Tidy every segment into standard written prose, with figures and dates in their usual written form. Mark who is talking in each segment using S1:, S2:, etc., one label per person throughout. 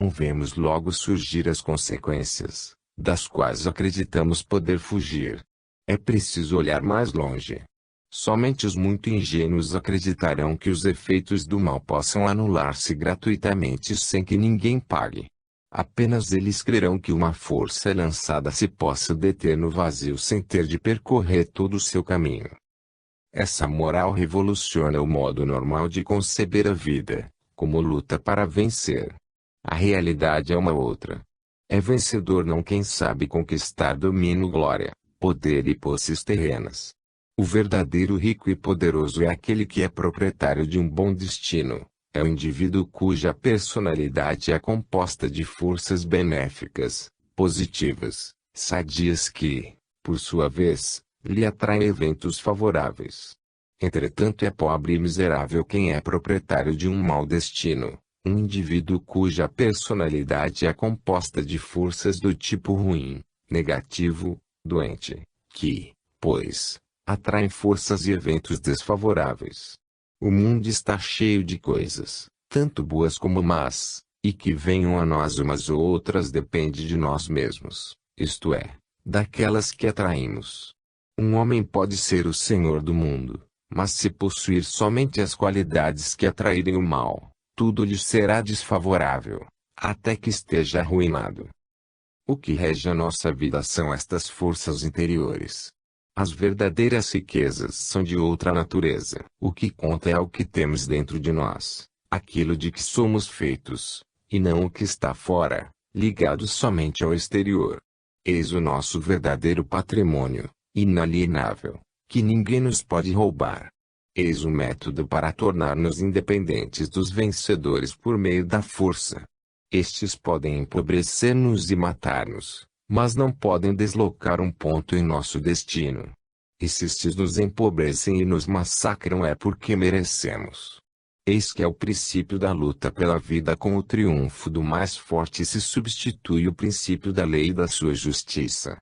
S1: vemos logo surgir as consequências, das quais acreditamos poder fugir. É preciso olhar mais longe. Somente os muito ingênuos acreditarão que os efeitos do mal possam anular-se gratuitamente sem que ninguém pague. Apenas eles crerão que uma força lançada se possa deter no vazio sem ter de percorrer todo o seu caminho. Essa moral revoluciona o modo normal de conceber a vida, como luta para vencer. A realidade é uma outra. É vencedor não quem sabe conquistar domínio, glória, poder e posses terrenas. O verdadeiro rico e poderoso é aquele que é proprietário de um bom destino. É o indivíduo cuja personalidade é composta de forças benéficas, positivas, sadias que, por sua vez, lhe atraem eventos favoráveis. Entretanto, é pobre e miserável quem é proprietário de um mau destino, um indivíduo cuja personalidade é composta de forças do tipo ruim, negativo, doente, que, pois, atraem forças e eventos desfavoráveis. O mundo está cheio de coisas, tanto boas como más, e que venham a nós umas ou outras depende de nós mesmos, isto é, daquelas que atraímos. Um homem pode ser o senhor do mundo, mas se possuir somente as qualidades que atraírem o mal, tudo lhe será desfavorável, até que esteja arruinado. O que rege a nossa vida são estas forças interiores. As verdadeiras riquezas são de outra natureza. O que conta é o que temos dentro de nós, aquilo de que somos feitos, e não o que está fora, ligado somente ao exterior. Eis o nosso verdadeiro patrimônio, inalienável, que ninguém nos pode roubar. Eis o método para tornar-nos independentes dos vencedores por meio da força. Estes podem empobrecer-nos e matar-nos, mas não podem deslocar um ponto em nosso destino. E se estes nos empobrecem e nos massacram é porque merecemos. Eis que é o princípio da luta pela vida. Com o triunfo do mais forte se substitui o princípio da lei e da sua justiça.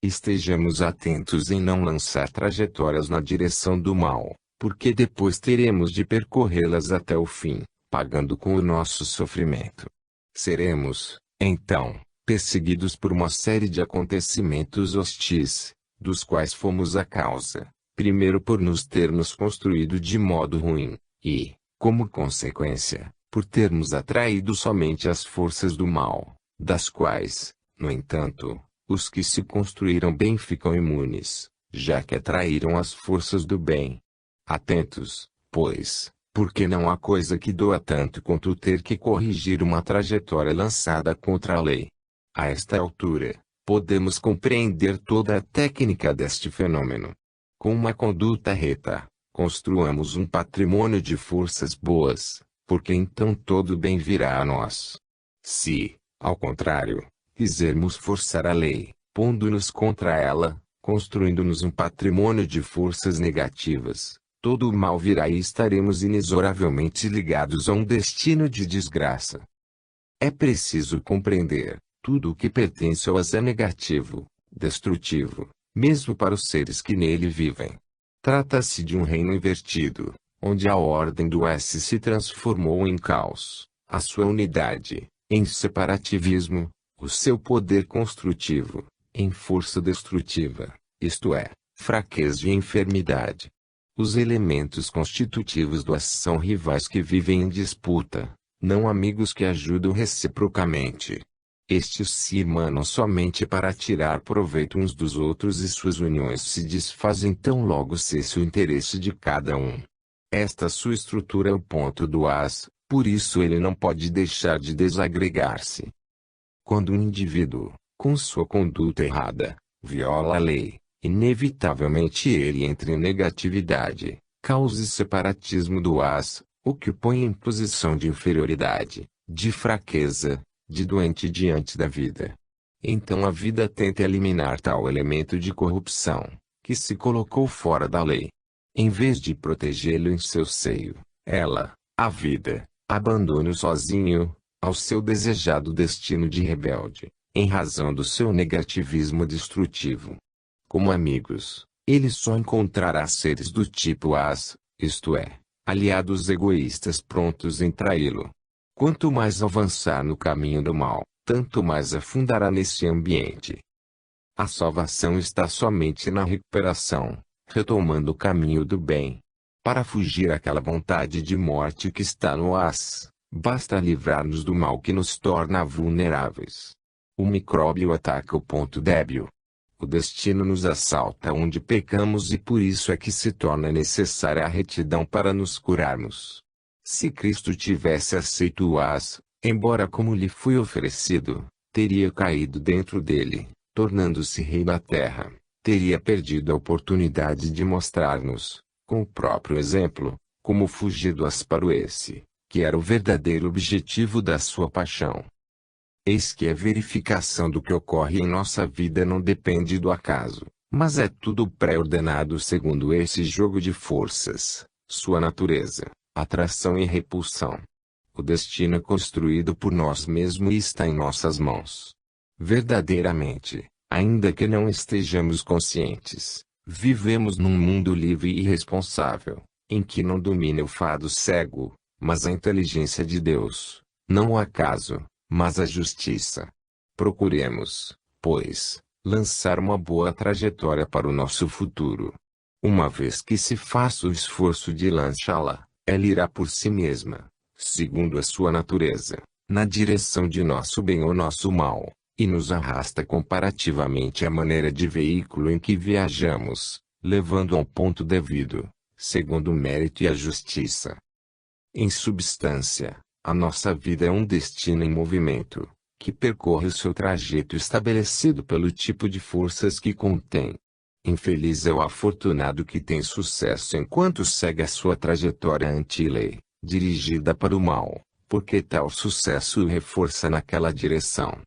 S1: Estejamos atentos em não lançar trajetórias na direção do mal, porque depois teremos de percorrê-las até o fim, pagando com o nosso sofrimento. Seremos, então, perseguidos por uma série de acontecimentos hostis, dos quais fomos a causa, primeiro por nos termos construído de modo ruim, e, como consequência, por termos atraído somente as forças do mal, das quais, no entanto, os que se construíram bem ficam imunes, já que atraíram as forças do bem. Atentos, pois, porque não há coisa que doa tanto quanto ter que corrigir uma trajetória lançada contra a lei. A esta altura, podemos compreender toda a técnica deste fenômeno. Com uma conduta reta, construamos um patrimônio de forças boas, porque então todo bem virá a nós. Se, ao contrário, quisermos forçar a lei, pondo-nos contra ela, construindo-nos um patrimônio de forças negativas, todo o mal virá e estaremos inexoravelmente ligados a um destino de desgraça. É preciso compreender, tudo o que pertence ao as é negativo, destrutivo, mesmo para os seres que nele vivem. Trata-se de um reino invertido, onde a ordem do S se transformou em caos, a sua unidade, em separativismo, o seu poder construtivo, em força destrutiva, isto é, fraqueza e enfermidade. Os elementos constitutivos do S são rivais que vivem em disputa, não amigos que ajudam reciprocamente. Estes se irmanam somente para tirar proveito uns dos outros e suas uniões se desfazem tão logo cesse o interesse de cada um. Esta sua estrutura é o ponto do as, por isso ele não pode deixar de desagregar-se. Quando um indivíduo, com sua conduta errada, viola a lei, inevitavelmente ele entra em negatividade, cause separatismo do as, o que o põe em posição de inferioridade, de fraqueza, de doente diante da vida. Então a vida tenta eliminar tal elemento de corrupção, que se colocou fora da lei. Em vez de protegê-lo em seu seio, ela, a vida, abandona-o sozinho, ao seu desejado destino de rebelde, em razão do seu negativismo destrutivo. Como amigos, ele só encontrará seres do tipo as, isto é, aliados egoístas prontos em traí-lo. Quanto mais avançar no caminho do mal, tanto mais afundará nesse ambiente. A salvação está somente na recuperação, retomando o caminho do bem. Para fugir àquela vontade de morte que está no as, basta livrar-nos do mal que nos torna vulneráveis. O micróbio ataca o ponto débil. O destino nos assalta onde pecamos e por isso é que se torna necessária a retidão para nos curarmos. Se Cristo tivesse aceito o as, embora como lhe foi oferecido, teria caído dentro dele, tornando-se rei da terra, teria perdido a oportunidade de mostrar-nos, com o próprio exemplo, como fugir do asparo esse, que era o verdadeiro objetivo da sua paixão. Eis que a verificação do que ocorre em nossa vida não depende do acaso, mas é tudo pré-ordenado segundo esse jogo de forças, sua natureza, atração e repulsão. O destino é construído por nós mesmos e está em nossas mãos. Verdadeiramente, ainda que não estejamos conscientes, vivemos num mundo livre e irresponsável, em que não domina o fado cego, mas a inteligência de Deus, não o acaso, mas a justiça. Procuremos, pois, lançar uma boa trajetória para o nosso futuro. Uma vez que se faça o esforço de lançá-la, ela irá por si mesma, segundo a sua natureza, na direção de nosso bem ou nosso mal, e nos arrasta comparativamente à maneira de veículo em que viajamos, levando ao ponto devido, segundo o mérito e a justiça. Em substância, a nossa vida é um destino em movimento, que percorre o seu trajeto estabelecido pelo tipo de forças que contém. Infeliz é o afortunado que tem sucesso enquanto segue a sua trajetória anti-lei, dirigida para o mal, porque tal sucesso o reforça naquela direção.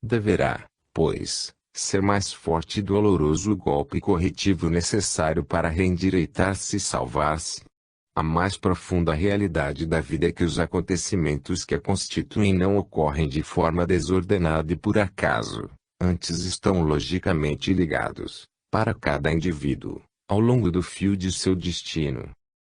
S1: Deverá, pois, ser mais forte e doloroso o golpe corretivo necessário para reendireitar-se e salvar-se. A mais profunda realidade da vida é que os acontecimentos que a constituem não ocorrem de forma desordenada e por acaso, antes estão logicamente ligados, para cada indivíduo, ao longo do fio de seu destino.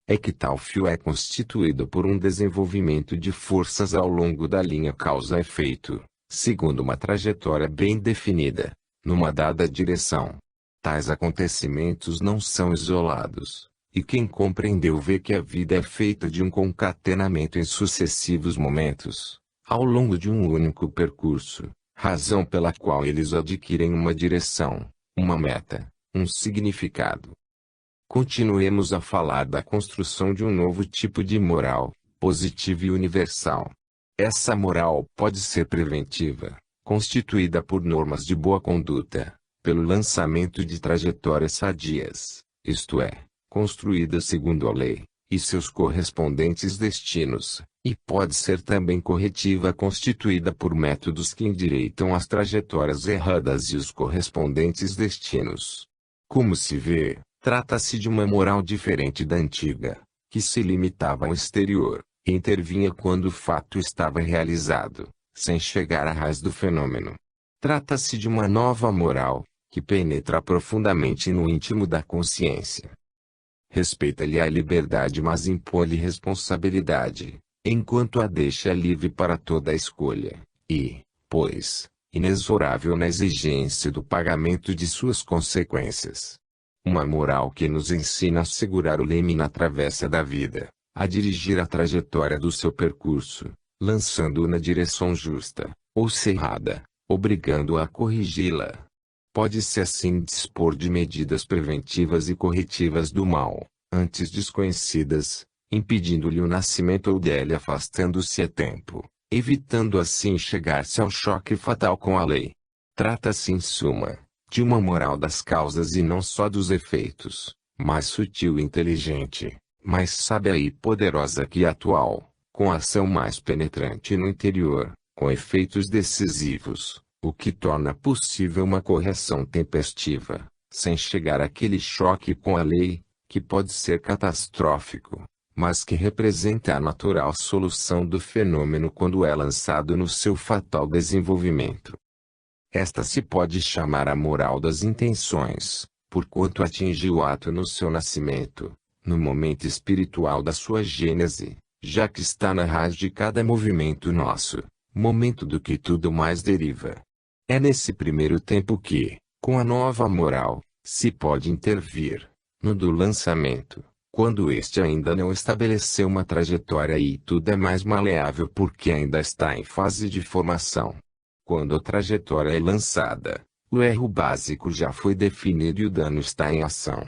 S1: É que tal fio é constituído por um desenvolvimento de forças ao longo da linha causa-efeito, segundo uma trajetória bem definida, numa dada direção. Tais acontecimentos não são isolados, e quem compreendeu vê que a vida é feita de um concatenamento em sucessivos momentos, ao longo de um único percurso, razão pela qual eles adquirem uma direção, uma meta, um significado. Continuemos a falar da construção de um novo tipo de moral, positiva e universal. Essa moral pode ser preventiva, constituída por normas de boa conduta, pelo lançamento de trajetórias sadias, isto é, construídas segundo a lei, e seus correspondentes destinos, e pode ser também corretiva constituída por métodos que endireitam as trajetórias erradas e os correspondentes destinos. Como se vê, trata-se de uma moral diferente da antiga, que se limitava ao exterior, e intervinha quando o fato estava realizado, sem chegar à raiz do fenômeno. Trata-se de uma nova moral, que penetra profundamente no íntimo da consciência. Respeita-lhe a liberdade mas impõe-lhe responsabilidade, enquanto a deixa livre para toda a escolha, e, pois, inexorável na exigência do pagamento de suas consequências. Uma moral que nos ensina a segurar o leme na travessa da vida, a dirigir a trajetória do seu percurso, lançando-o na direção justa, ou cerrada, obrigando-o a corrigi-la. Pode-se assim dispor de medidas preventivas e corretivas do mal, antes desconhecidas, impedindo-lhe o nascimento ou dele afastando-se a tempo, evitando assim chegar-se ao choque fatal com a lei. Trata-se em suma, de uma moral das causas e não só dos efeitos, mais sutil e inteligente, mais sábia e poderosa que a atual, com ação mais penetrante no interior, com efeitos decisivos, o que torna possível uma correção tempestiva, sem chegar àquele choque com a lei, que pode ser catastrófico, mas que representa a natural solução do fenômeno quando é lançado no seu fatal desenvolvimento. Esta se pode chamar a moral das intenções, porquanto atinge o ato no seu nascimento, no momento espiritual da sua gênese, já que está na raiz de cada movimento nosso, momento do que tudo mais deriva. É nesse primeiro tempo que, com a nova moral, se pode intervir, no do lançamento, quando este ainda não estabeleceu uma trajetória e tudo é mais maleável porque ainda está em fase de formação. Quando a trajetória é lançada, o erro básico já foi definido e o dano está em ação.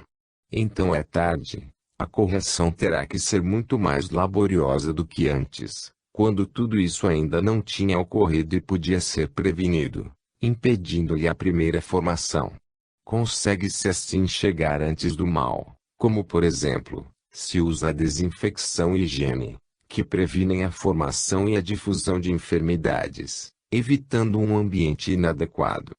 S1: Então é tarde. A correção terá que ser muito mais laboriosa do que antes, quando tudo isso ainda não tinha ocorrido e podia ser prevenido, impedindo-lhe a primeira formação. Consegue-se assim chegar antes do mal, como por exemplo, se usa a desinfecção e higiene, que previnem a formação e a difusão de enfermidades, evitando um ambiente inadequado.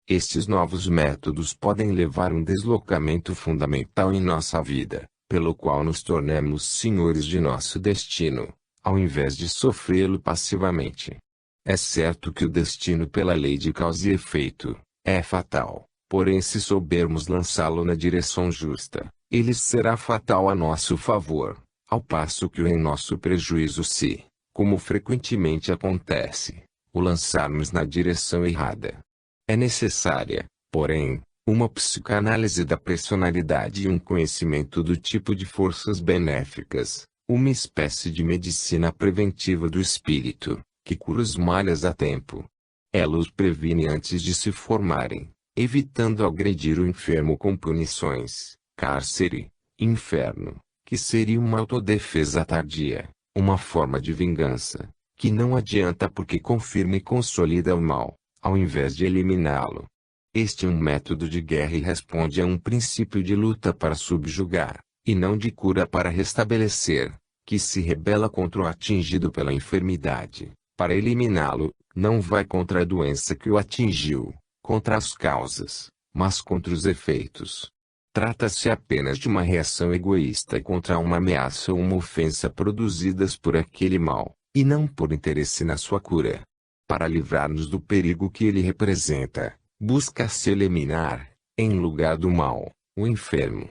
S1: Estes novos métodos podem levar um deslocamento fundamental em nossa vida, pelo qual nos tornamos senhores de nosso destino, ao invés de sofrê-lo passivamente. É certo que o destino pela lei de causa e efeito, é fatal, porém se soubermos lançá-lo na direção justa, ele será fatal a nosso favor, ao passo que o em nosso prejuízo se, como frequentemente acontece, o lançarmos na direção errada. É necessária, porém, uma psicanálise da personalidade e um conhecimento do tipo de forças benéficas, uma espécie de medicina preventiva do espírito, que cura os males a tempo. Ela os previne antes de se formarem, evitando agredir o enfermo com punições, cárcere, inferno, que seria uma autodefesa tardia, uma forma de vingança, que não adianta porque confirma e consolida o mal, ao invés de eliminá-lo. Este é um método de guerra e responde a um princípio de luta para subjugar, e não de cura para restabelecer, que se rebela contra o atingido pela enfermidade, para eliminá-lo, não vai contra a doença que o atingiu, contra as causas, mas contra os efeitos. Trata-se apenas de uma reação egoísta contra uma ameaça ou uma ofensa produzidas por aquele mal, e não por interesse na sua cura. Para livrar-nos do perigo que ele representa, busca-se eliminar, em lugar do mal, o enfermo.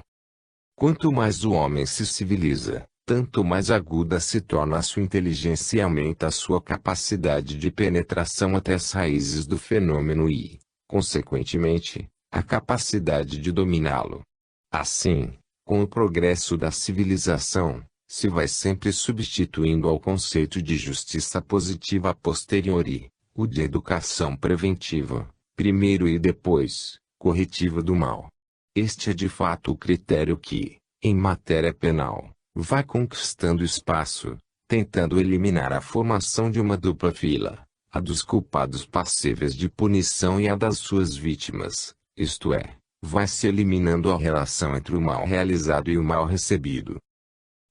S1: Quanto mais o homem se civiliza, tanto mais aguda se torna a sua inteligência e aumenta a sua capacidade de penetração até as raízes do fenômeno e, consequentemente, a capacidade de dominá-lo. Assim, com o progresso da civilização, se vai sempre substituindo ao conceito de justiça positiva a posteriori, o de educação preventiva, primeiro e depois, corretiva do mal. Este é de fato o critério que, em matéria penal, vai conquistando espaço, tentando eliminar a formação de uma dupla fila, a dos culpados passíveis de punição e a das suas vítimas, isto é, vai se eliminando a relação entre o mal realizado e o mal recebido.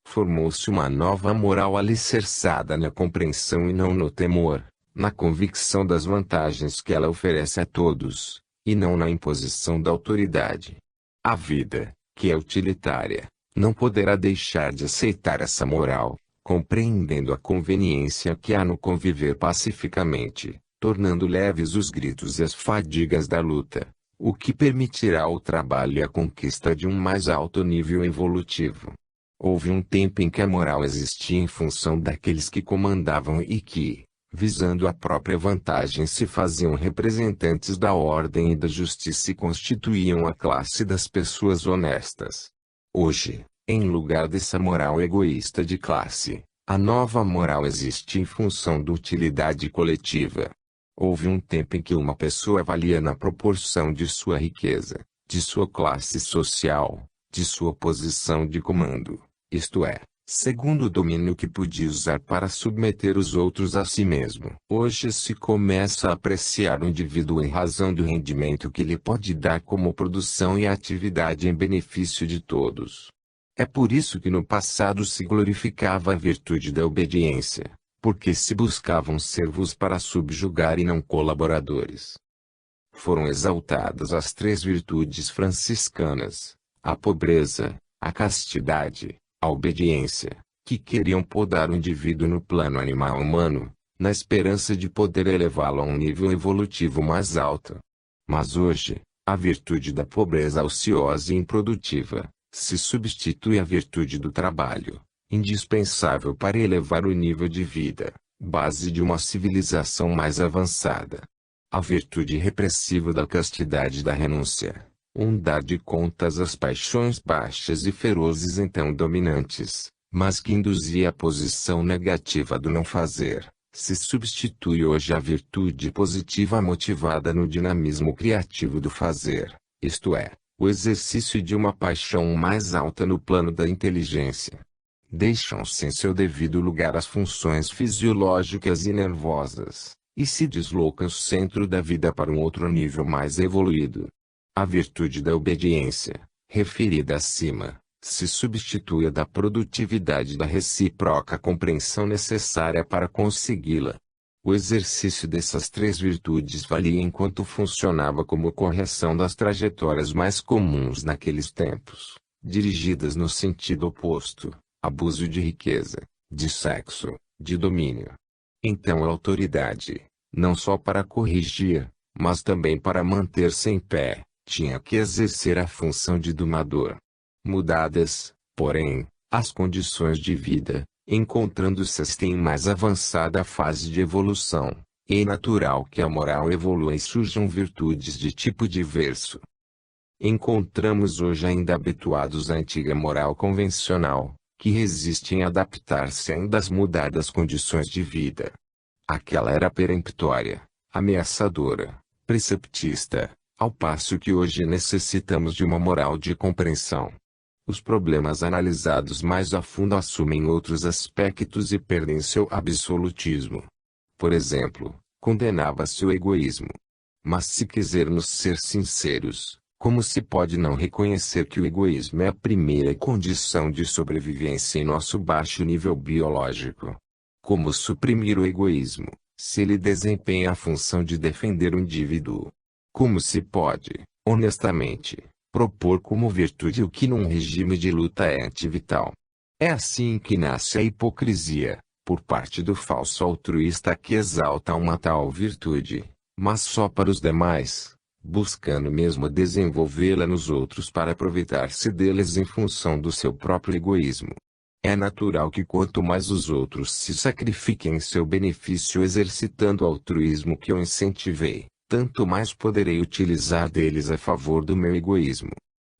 S1: Formou-se uma nova moral alicerçada na compreensão e não no temor, na convicção das vantagens que ela oferece a todos, e não na imposição da autoridade. A vida, que é utilitária, não poderá deixar de aceitar essa moral, compreendendo a conveniência que há no conviver pacificamente, tornando leves os gritos e as fadigas da luta, o que permitirá o trabalho e a conquista de um mais alto nível evolutivo. Houve um tempo em que a moral existia em função daqueles que comandavam e que, visando a própria vantagem, se faziam representantes da ordem e da justiça e constituíam a classe das pessoas honestas. Hoje, em lugar dessa moral egoísta de classe, a nova moral existe em função da utilidade coletiva. Houve um tempo em que uma pessoa valia na proporção de sua riqueza, de sua classe social, de sua posição de comando, isto é, segundo o domínio que podia usar para submeter os outros a si mesmo. Hoje se começa a apreciar o indivíduo em razão do rendimento que lhe pode dar como produção e atividade em benefício de todos. É por isso que no passado se glorificava a virtude da obediência, porque se buscavam servos para subjugar e não colaboradores. Foram exaltadas as três virtudes franciscanas, a pobreza, a castidade, a obediência, que queriam podar o indivíduo no plano animal humano, na esperança de poder elevá-lo a um nível evolutivo mais alto. Mas hoje, a virtude da pobreza ociosa e improdutiva, se substitui à virtude do trabalho, indispensável para elevar o nível de vida, base de uma civilização mais avançada. A virtude repressiva da castidade da renúncia, dar de contas às paixões baixas e ferozes então dominantes, mas que induzia a posição negativa do não fazer, se substitui hoje à virtude positiva motivada no dinamismo criativo do fazer, isto é, o exercício de uma paixão mais alta no plano da inteligência. Deixam-se em seu devido lugar as funções fisiológicas e nervosas, e se desloca o centro da vida para um outro nível mais evoluído. A virtude da obediência, referida acima, se substitui a da produtividade da recíproca compreensão necessária para consegui-la. O exercício dessas três virtudes valia enquanto funcionava como correção das trajetórias mais comuns naqueles tempos, dirigidas no sentido oposto, abuso de riqueza, de sexo, de domínio. Então a autoridade, não só para corrigir, mas também para manter-se em pé, tinha que exercer a função de domador. Mudadas, porém, as condições de vida, encontrando-se em mais avançada fase de evolução, é natural que a moral evolua e surjam virtudes de tipo diverso. Encontramos hoje ainda habituados à antiga moral convencional, que resiste em adaptar-se ainda às mudadas condições de vida. Aquela era peremptória, ameaçadora, preceptista, ao passo que hoje necessitamos de uma moral de compreensão. Os problemas analisados mais a fundo assumem outros aspectos e perdem seu absolutismo. Por exemplo, condenava-se o egoísmo. Mas se quisermos ser sinceros, como se pode não reconhecer que o egoísmo é a primeira condição de sobrevivência em nosso baixo nível biológico? Como suprimir o egoísmo, se ele desempenha a função de defender o indivíduo? Como se pode, honestamente, propor como virtude o que num regime de luta é antivital? É assim que nasce a hipocrisia, por parte do falso altruísta que exalta uma tal virtude, mas só para os demais, buscando mesmo desenvolvê-la nos outros para aproveitar-se deles em função do seu próprio egoísmo. É natural que quanto mais os outros se sacrifiquem em seu benefício exercitando o altruísmo que eu incentivei, tanto mais poderei utilizar deles a favor do meu egoísmo.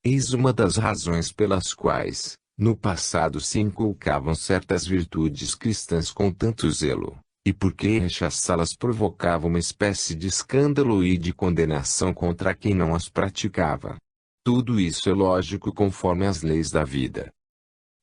S1: Eis uma das razões pelas quais, no passado se inculcavam certas virtudes cristãs com tanto zelo, e porque rechaçá-las provocava uma espécie de escândalo e de condenação contra quem não as praticava. Tudo isso é lógico conforme as leis da vida.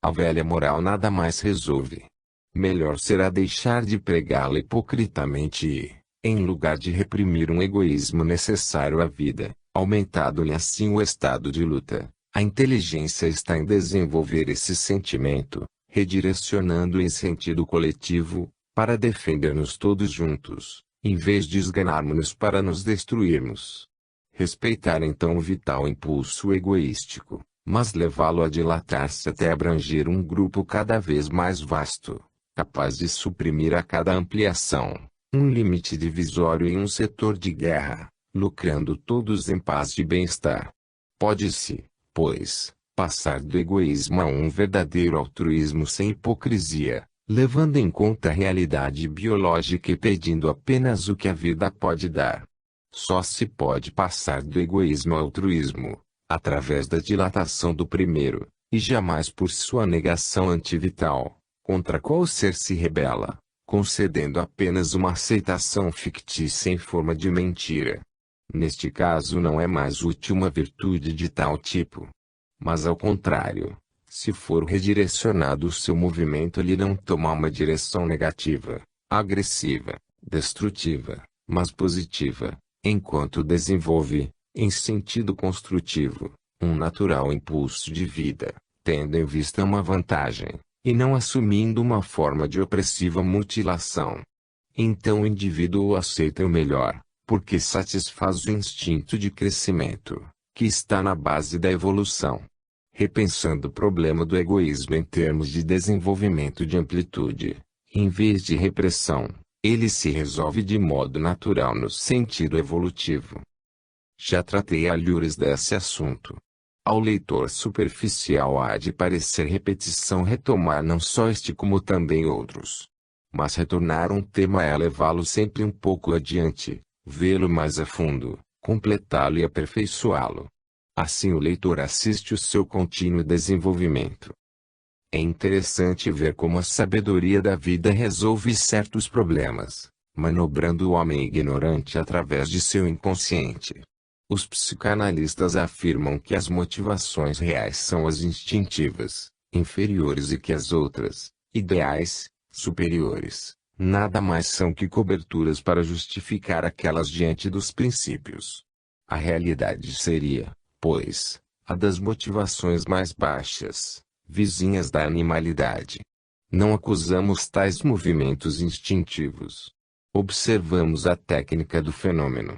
S1: A velha moral nada mais resolve. Melhor será deixar de pregá-la hipocritamente e, em lugar de reprimir um egoísmo necessário à vida, aumentado-lhe assim o estado de luta, a inteligência está em desenvolver esse sentimento, redirecionando-o em sentido coletivo, para defender-nos todos juntos, em vez de esganarmos-nos para nos destruirmos. Respeitar então o vital impulso egoístico, mas levá-lo a dilatar-se até abranger um grupo cada vez mais vasto, capaz de suprimir a cada ampliação um limite divisório em um setor de guerra, lucrando todos em paz e bem-estar. Pode-se, pois, passar do egoísmo a um verdadeiro altruísmo sem hipocrisia, levando em conta a realidade biológica e pedindo apenas o que a vida pode dar. Só se pode passar do egoísmo ao altruísmo, através da dilatação do primeiro, e jamais por sua negação antivital, contra qual o ser se rebela, concedendo apenas uma aceitação fictícia em forma de mentira. Neste caso não é mais útil uma virtude de tal tipo. Mas ao contrário, se for redirecionado o seu movimento ele não toma uma direção negativa, agressiva, destrutiva, mas positiva, enquanto desenvolve, em sentido construtivo, um natural impulso de vida, tendo em vista uma vantagem, e não assumindo uma forma de opressiva mutilação. Então o indivíduo aceita o melhor, porque satisfaz o instinto de crescimento, que está na base da evolução. Repensando o problema do egoísmo em termos de desenvolvimento de amplitude, em vez de repressão, ele se resolve de modo natural no sentido evolutivo. Já tratei alhures desse assunto. Ao leitor superficial há de parecer repetição retomar não só este como também outros. Mas retornar um tema é levá-lo sempre um pouco adiante, vê-lo mais a fundo, completá-lo e aperfeiçoá-lo. Assim o leitor assiste o seu contínuo desenvolvimento. É interessante ver como a sabedoria da vida resolve certos problemas, manobrando o homem ignorante através de seu inconsciente. Os psicanalistas afirmam que as motivações reais são as instintivas, inferiores e que as outras, ideais, superiores, nada mais são que coberturas para justificar aquelas diante dos princípios. A realidade seria, pois, a das motivações mais baixas, vizinhas da animalidade. Não acusamos tais movimentos instintivos. Observamos a técnica do fenômeno.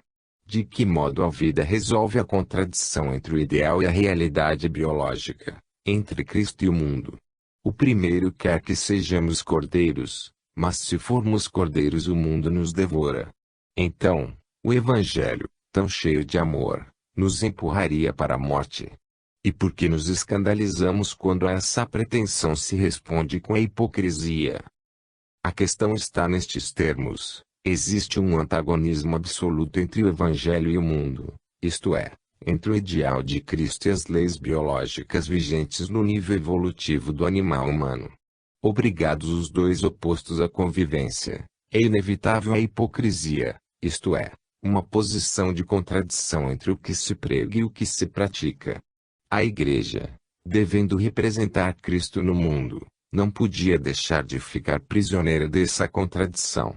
S1: De que modo a vida resolve a contradição entre o ideal e a realidade biológica, entre Cristo e o mundo. O primeiro quer que sejamos cordeiros, mas se formos cordeiros o mundo nos devora. Então, o Evangelho, tão cheio de amor, nos empurraria para a morte. E por que nos escandalizamos quando a essa pretensão se responde com a hipocrisia? A questão está nestes termos. Existe um antagonismo absoluto entre o Evangelho e o mundo, isto é, entre o ideal de Cristo e as leis biológicas vigentes no nível evolutivo do animal humano. Obrigados os dois opostos à convivência, é inevitável a hipocrisia, isto é, uma posição de contradição entre o que se prega e o que se pratica. A Igreja, devendo representar Cristo no mundo, não podia deixar de ficar prisioneira dessa contradição.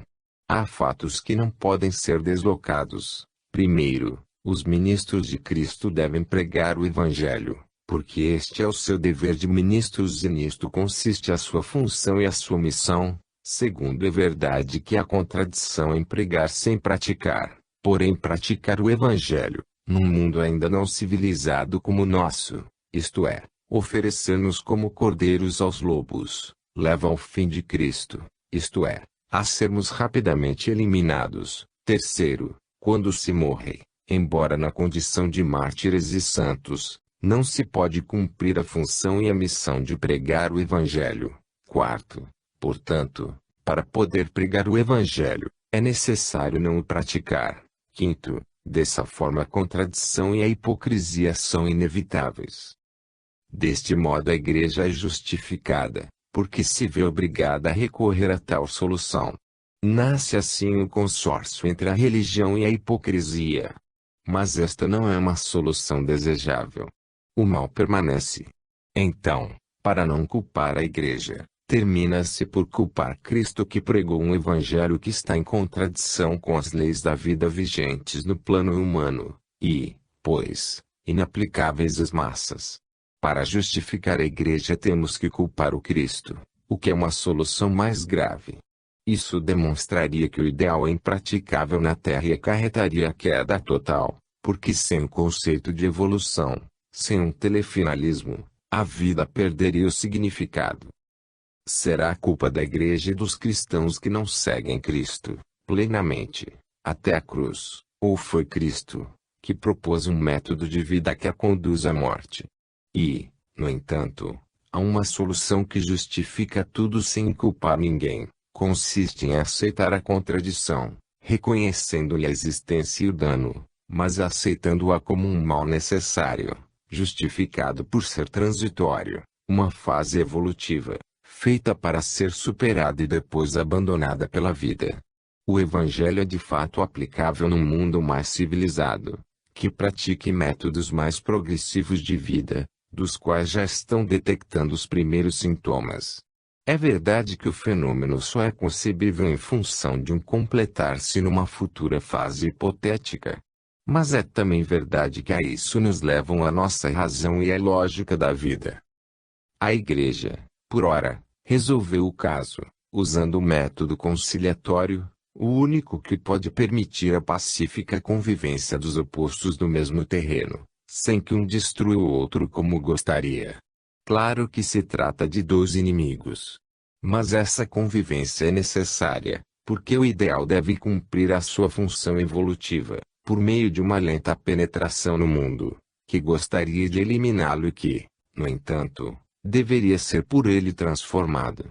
S1: Há fatos que não podem ser deslocados. Primeiro, os ministros de Cristo devem pregar o Evangelho, porque este é o seu dever de ministros e nisto consiste a sua função e a sua missão. Segundo, é verdade que há contradição em pregar sem praticar, porém praticar o Evangelho, num mundo ainda não civilizado como o nosso, isto é, oferecer-nos como cordeiros aos lobos, leva ao fim de Cristo, isto é, a sermos rapidamente eliminados. Terceiro, quando se morre, embora na condição de mártires e santos, não se pode cumprir a função e a missão de pregar o Evangelho. Quarto, portanto, para poder pregar o Evangelho, é necessário não o praticar. Quinto, dessa forma a contradição e a hipocrisia são inevitáveis. Deste modo a Igreja é justificada, porque se vê obrigada a recorrer a tal solução. Nasce assim um consórcio entre a religião e a hipocrisia. Mas esta não é uma solução desejável. O mal permanece. Então, para não culpar a Igreja, termina-se por culpar Cristo que pregou um Evangelho que está em contradição com as leis da vida vigentes no plano humano, e, pois, inaplicáveis às massas. Para justificar a Igreja temos que culpar o Cristo, o que é uma solução mais grave. Isso demonstraria que o ideal é impraticável na Terra e acarretaria a queda total, porque sem o conceito de evolução, sem um telefinalismo, a vida perderia o significado. Será a culpa da Igreja e dos cristãos que não seguem Cristo, plenamente, até a cruz, ou foi Cristo, que propôs um método de vida que a conduz à morte? E, no entanto, há uma solução que justifica tudo sem culpar ninguém, consiste em aceitar a contradição, reconhecendo-lhe a existência e o dano, mas aceitando-a como um mal necessário, justificado por ser transitório, uma fase evolutiva, feita para ser superada e depois abandonada pela vida. O Evangelho é de fato aplicável num mundo mais civilizado, que pratique métodos mais progressivos de vida, dos quais já estão detectando os primeiros sintomas. É verdade que o fenômeno só é concebível em função de um completar-se numa futura fase hipotética. Mas é também verdade que a isso nos levam a nossa razão e a lógica da vida. A Igreja, por ora, resolveu o caso, usando o método conciliatório, o único que pode permitir a pacífica convivência dos opostos no mesmo terreno, sem que um destrua o outro como gostaria. Claro que se trata de dois inimigos. Mas essa convivência é necessária, porque o ideal deve cumprir a sua função evolutiva, por meio de uma lenta penetração no mundo, que gostaria de eliminá-lo e que, no entanto, deveria ser por ele transformado.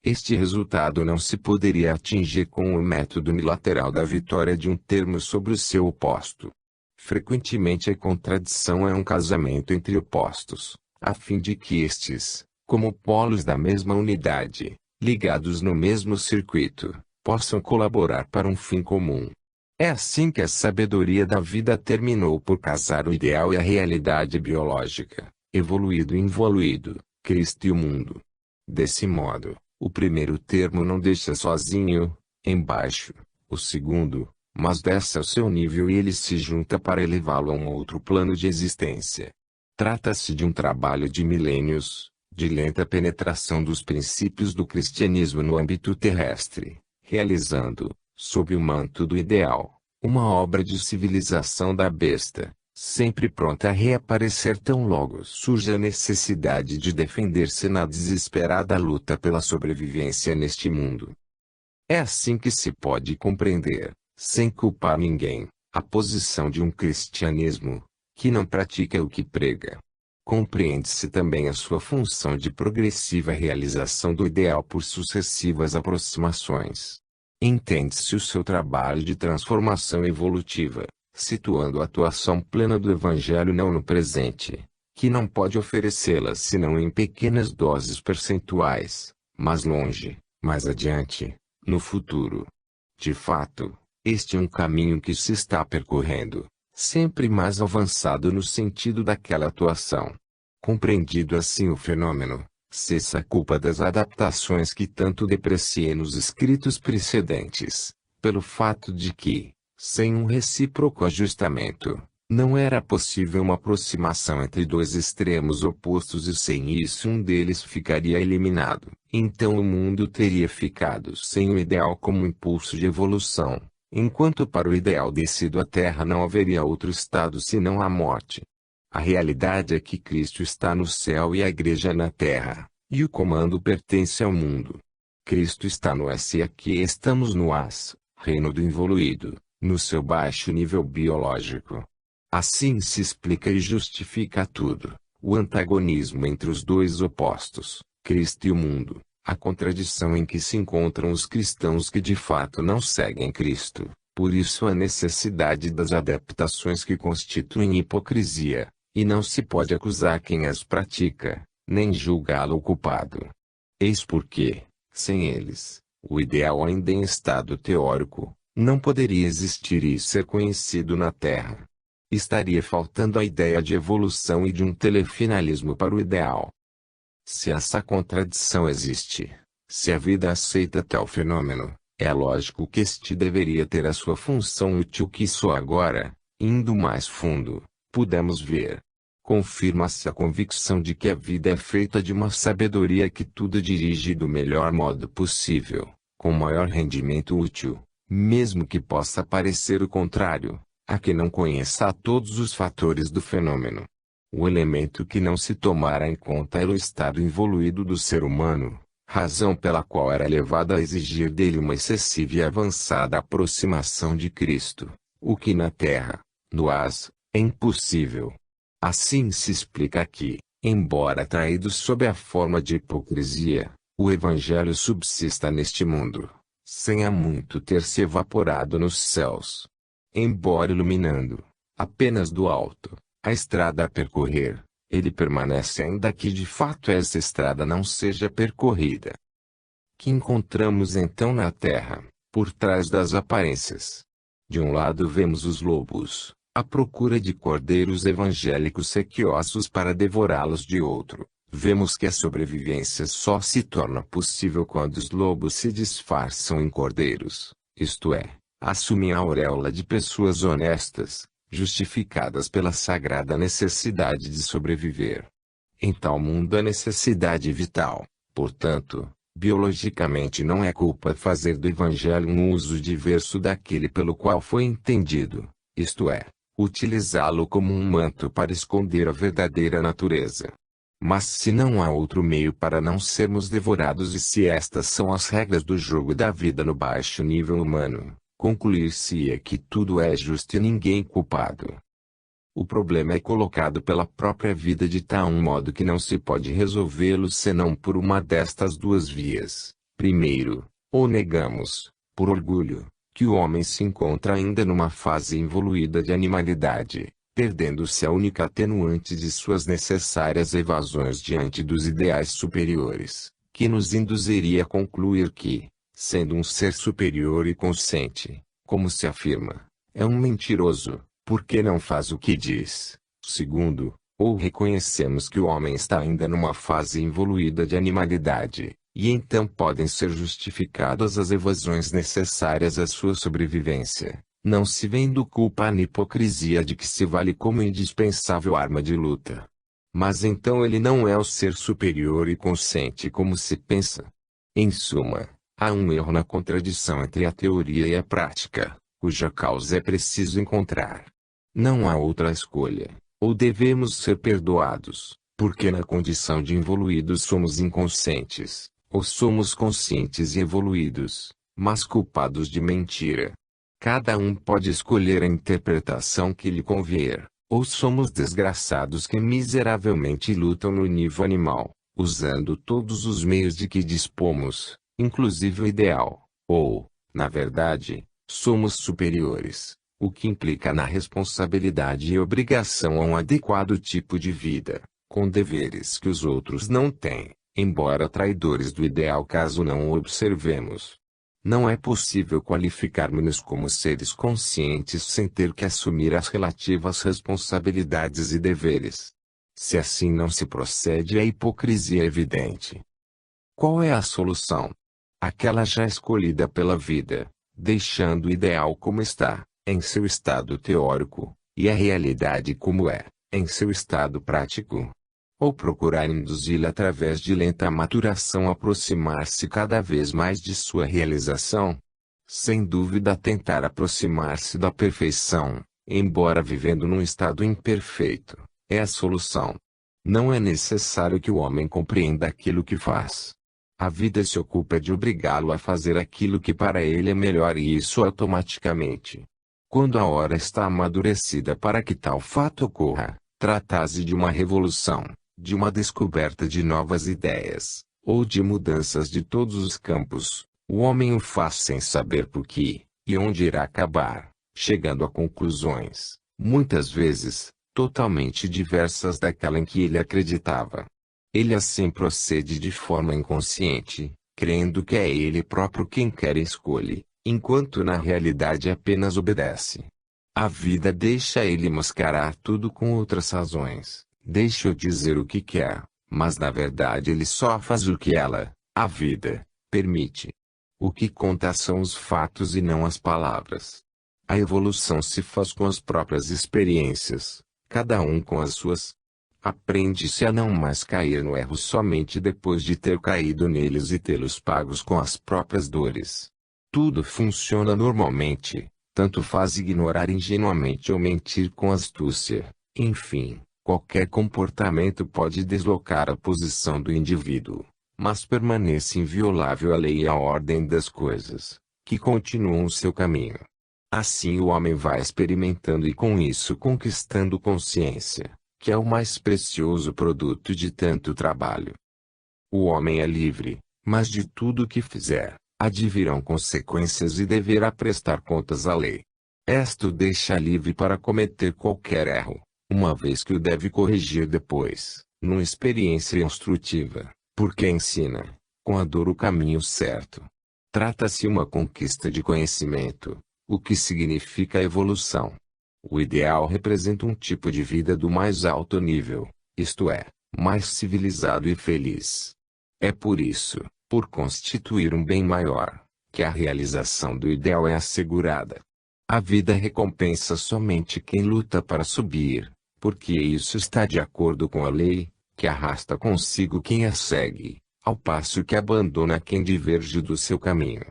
S1: Este resultado não se poderia atingir com o método unilateral da vitória de um termo sobre o seu oposto. Frequentemente a contradição é um casamento entre opostos, a fim de que estes, como polos da mesma unidade, ligados no mesmo circuito, possam colaborar para um fim comum. É assim que a sabedoria da vida terminou por casar o ideal e a realidade biológica, evoluído e involuído, Cristo e o mundo. Desse modo, o primeiro termo não deixa sozinho, embaixo, o segundo, mas desce ao seu nível e ele se junta para elevá-lo a um outro plano de existência. Trata-se de um trabalho de milênios, de lenta penetração dos princípios do cristianismo no âmbito terrestre, realizando, sob o manto do ideal, uma obra de civilização da besta, sempre pronta a reaparecer tão logo surge a necessidade de defender-se na desesperada luta pela sobrevivência neste mundo. É assim que se pode compreender, sem culpar ninguém, a posição de um cristianismo que não pratica o que prega. Compreende-se também a sua função de progressiva realização do ideal por sucessivas aproximações. Entende-se o seu trabalho de transformação evolutiva, situando a atuação plena do Evangelho não no presente, que não pode oferecê-la senão em pequenas doses percentuais, mas longe, mais adiante, no futuro. De fato, este é um caminho que se está percorrendo, sempre mais avançado no sentido daquela atuação. Compreendido assim o fenômeno, cessa a culpa das adaptações que tanto depreciei nos escritos precedentes, pelo fato de que, sem um recíproco ajustamento, não era possível uma aproximação entre dois extremos opostos e sem isso um deles ficaria eliminado. Então o mundo teria ficado sem o ideal como impulso de evolução, enquanto para o ideal descido à Terra não haveria outro estado senão a morte. A realidade é que Cristo está no céu e a Igreja na Terra, e o comando pertence ao mundo. Cristo está no S e aqui estamos no AS, reino do involuído, no seu baixo nível biológico. Assim se explica e justifica tudo, o antagonismo entre os dois opostos, Cristo e o mundo, a contradição em que se encontram os cristãos que de fato não seguem Cristo, por isso a necessidade das adaptações que constituem hipocrisia, e não se pode acusar quem as pratica, nem julgá-lo culpado. Eis porque, sem eles, o ideal ainda em estado teórico, não poderia existir e ser conhecido na Terra. Estaria faltando a ideia de evolução e de um telefinalismo para o ideal. Se essa contradição existe, se a vida aceita tal fenômeno, é lógico que este deveria ter a sua função útil que só agora, indo mais fundo, podemos ver. Confirma-se a convicção de que a vida é feita de uma sabedoria que tudo dirige do melhor modo possível, com maior rendimento útil, mesmo que possa parecer o contrário, a que não conheça todos os fatores do fenômeno. O elemento que não se tomara em conta era o estado involuído do ser humano, razão pela qual era levado a exigir dele uma excessiva e avançada aproximação de Cristo, o que na Terra, no AS, é impossível. Assim se explica que, embora traído sob a forma de hipocrisia, o Evangelho subsista neste mundo, sem há muito ter se evaporado nos céus. Embora iluminando, apenas do alto, a estrada a percorrer, ele permanece ainda que de fato essa estrada não seja percorrida. Que encontramos então na Terra, por trás das aparências? De um lado vemos os lobos, à procura de cordeiros evangélicos sequiosos para devorá-los de outro. Vemos que a sobrevivência só se torna possível quando os lobos se disfarçam em cordeiros, isto é, assumem a auréola de pessoas honestas, justificadas pela sagrada necessidade de sobreviver. Em tal mundo a necessidade vital, portanto, biologicamente não é culpa fazer do Evangelho um uso diverso daquele pelo qual foi entendido, isto é, utilizá-lo como um manto para esconder a verdadeira natureza. Mas se não há outro meio para não sermos devorados e se estas são as regras do jogo da vida no baixo nível humano, concluir-se-ia que tudo é justo e ninguém culpado. O problema é colocado pela própria vida de tal modo que não se pode resolvê-lo senão por uma destas duas vias. Primeiro, ou negamos, por orgulho, que o homem se encontra ainda numa fase evoluída de animalidade, perdendo-se a única atenuante de suas necessárias evasões diante dos ideais superiores, que nos induziria a concluir que, sendo um ser superior e consciente, como se afirma, é um mentiroso, porque não faz o que diz. Segundo, ou reconhecemos que o homem está ainda numa fase evoluída de animalidade, e então podem ser justificadas as evasões necessárias à sua sobrevivência, não se vendo culpa na hipocrisia de que se vale como indispensável arma de luta. Mas então ele não é o ser superior e consciente como se pensa. Em suma, há um erro na contradição entre a teoria e a prática, cuja causa é preciso encontrar. Não há outra escolha, ou devemos ser perdoados, porque na condição de evoluídos somos inconscientes, ou somos conscientes e evoluídos, mas culpados de mentira. Cada um pode escolher a interpretação que lhe convier, ou somos desgraçados que miseravelmente lutam no nível animal, usando todos os meios de que dispomos, inclusive o ideal, ou, na verdade, somos superiores, o que implica na responsabilidade e obrigação a um adequado tipo de vida, com deveres que os outros não têm, embora traidores do ideal caso não o observemos. Não é possível qualificarmos-nos como seres conscientes sem ter que assumir as relativas responsabilidades e deveres. Se assim não se procede, a hipocrisia é evidente. Qual é a solução? Aquela já escolhida pela vida, deixando o ideal como está, em seu estado teórico, e a realidade como é, em seu estado prático. Ou procurar induzi-la através de lenta maturação a aproximar-se cada vez mais de sua realização? Sem dúvida tentar aproximar-se da perfeição, embora vivendo num estado imperfeito, é a solução. Não é necessário que o homem compreenda aquilo que faz. A vida se ocupa de obrigá-lo a fazer aquilo que para ele é melhor e isso automaticamente. Quando a hora está amadurecida para que tal fato ocorra, trata-se de uma revolução, de uma descoberta de novas ideias, ou de mudanças de todos os campos. O homem o faz sem saber por que, e onde irá acabar, chegando a conclusões, muitas vezes, totalmente diversas daquela em que ele acreditava. Ele assim procede de forma inconsciente, crendo que é ele próprio quem quer e escolhe, enquanto na realidade apenas obedece. A vida deixa ele mascarar tudo com outras razões, deixa-o dizer o que quer, mas na verdade ele só faz o que ela, a vida, permite. O que conta são os fatos e não as palavras. A evolução se faz com as próprias experiências, cada um com as suas. Aprende-se a não mais cair no erro somente depois de ter caído neles e tê-los pagos com as próprias dores. Tudo funciona normalmente, tanto faz ignorar ingenuamente ou mentir com astúcia. Enfim, qualquer comportamento pode deslocar a posição do indivíduo, mas permanece inviolável a lei e a ordem das coisas, que continuam seu caminho. Assim o homem vai experimentando e com isso conquistando consciência, que é o mais precioso produto de tanto trabalho. O homem é livre, mas de tudo o que fizer, advirão consequências e deverá prestar contas à lei. Esta o deixa livre para cometer qualquer erro, uma vez que o deve corrigir depois, numa experiência instrutiva, porque ensina, com a dor o caminho certo. Trata-se uma conquista de conhecimento, o que significa evolução. O ideal representa um tipo de vida do mais alto nível, isto é, mais civilizado e feliz. É por isso, por constituir um bem maior, que a realização do ideal é assegurada. A vida recompensa somente quem luta para subir, porque isso está de acordo com a lei, que arrasta consigo quem a segue, ao passo que abandona quem diverge do seu caminho.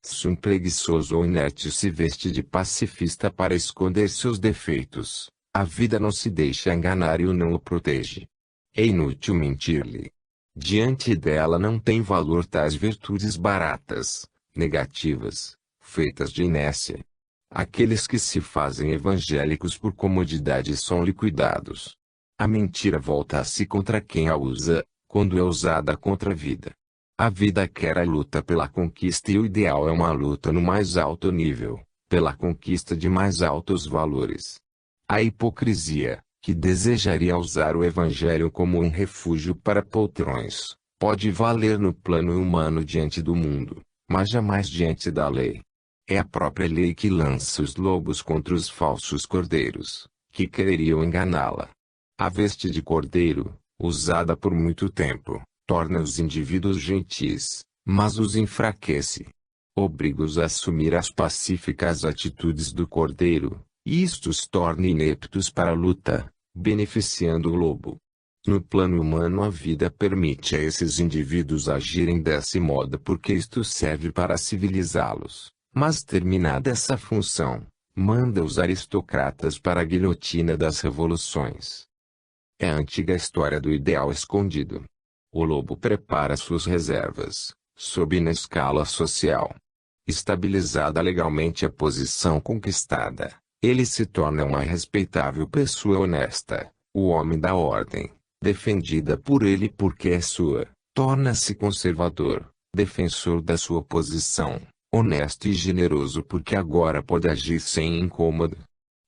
S1: Se um preguiçoso ou inerte se veste de pacifista para esconder seus defeitos, a vida não se deixa enganar e o não o protege. É inútil mentir-lhe. Diante dela não tem valor tais virtudes baratas, negativas, feitas de inércia. Aqueles que se fazem evangélicos por comodidade são liquidados. A mentira volta-se contra quem a usa, quando é usada contra a vida. A vida quer a luta pela conquista e o ideal é uma luta no mais alto nível, pela conquista de mais altos valores. A hipocrisia, que desejaria usar o evangelho como um refúgio para poltrões, pode valer no plano humano diante do mundo, mas jamais diante da lei. É a própria lei que lança os lobos contra os falsos cordeiros, que quereriam enganá-la. A veste de cordeiro, usada por muito tempo, torna os indivíduos gentis, mas os enfraquece. Obriga-os a assumir as pacíficas atitudes do cordeiro, e isto os torna ineptos para a luta, beneficiando o lobo. No plano humano a vida permite a esses indivíduos agirem desse modo porque isto serve para civilizá-los, mas terminada essa função, manda os aristocratas para a guilhotina das revoluções. É a antiga história do ideal escondido. O lobo prepara suas reservas, sobe na escala social. Estabilizada legalmente a posição conquistada, ele se torna uma respeitável pessoa honesta, o homem da ordem, defendida por ele porque é sua, torna-se conservador, defensor da sua posição, honesto e generoso porque agora pode agir sem incômodo.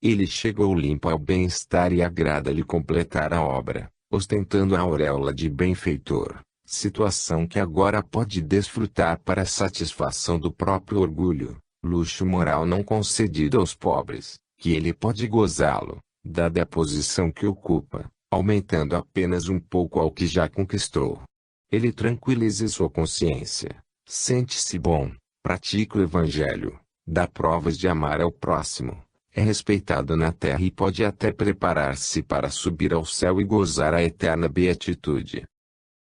S1: Ele chegou limpo ao bem-estar e agrada-lhe completar a obra, ostentando a auréola de benfeitor, situação que agora pode desfrutar para a satisfação do próprio orgulho, luxo moral não concedido aos pobres, que ele pode gozá-lo, dada a posição que ocupa, aumentando apenas um pouco ao que já conquistou. Ele tranquiliza sua consciência, sente-se bom, pratica o evangelho, dá provas de amar ao próximo, é respeitado na terra e pode até preparar-se para subir ao céu e gozar a eterna beatitude.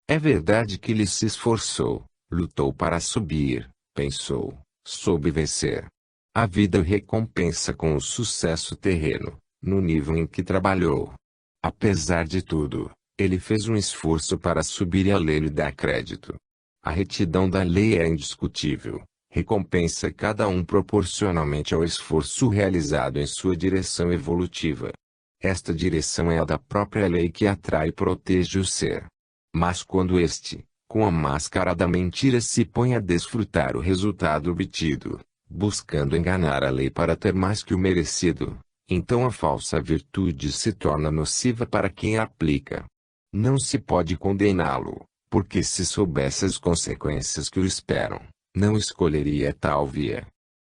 S1: É verdade que ele se esforçou, lutou para subir, pensou, soube vencer. A vida o recompensa com o sucesso terreno, no nível em que trabalhou. Apesar de tudo, ele fez um esforço para subir e a lei lhe dá crédito. A retidão da lei é indiscutível, recompensa cada um proporcionalmente ao esforço realizado em sua direção evolutiva. Esta direção é a da própria lei que atrai e protege o ser. Mas quando este, com a máscara da mentira se põe a desfrutar o resultado obtido, buscando enganar a lei para ter mais que o merecido, então a falsa virtude se torna nociva para quem a aplica. Não se pode condená-lo, porque se soubesse as consequências que o esperam, não escolheria tal via.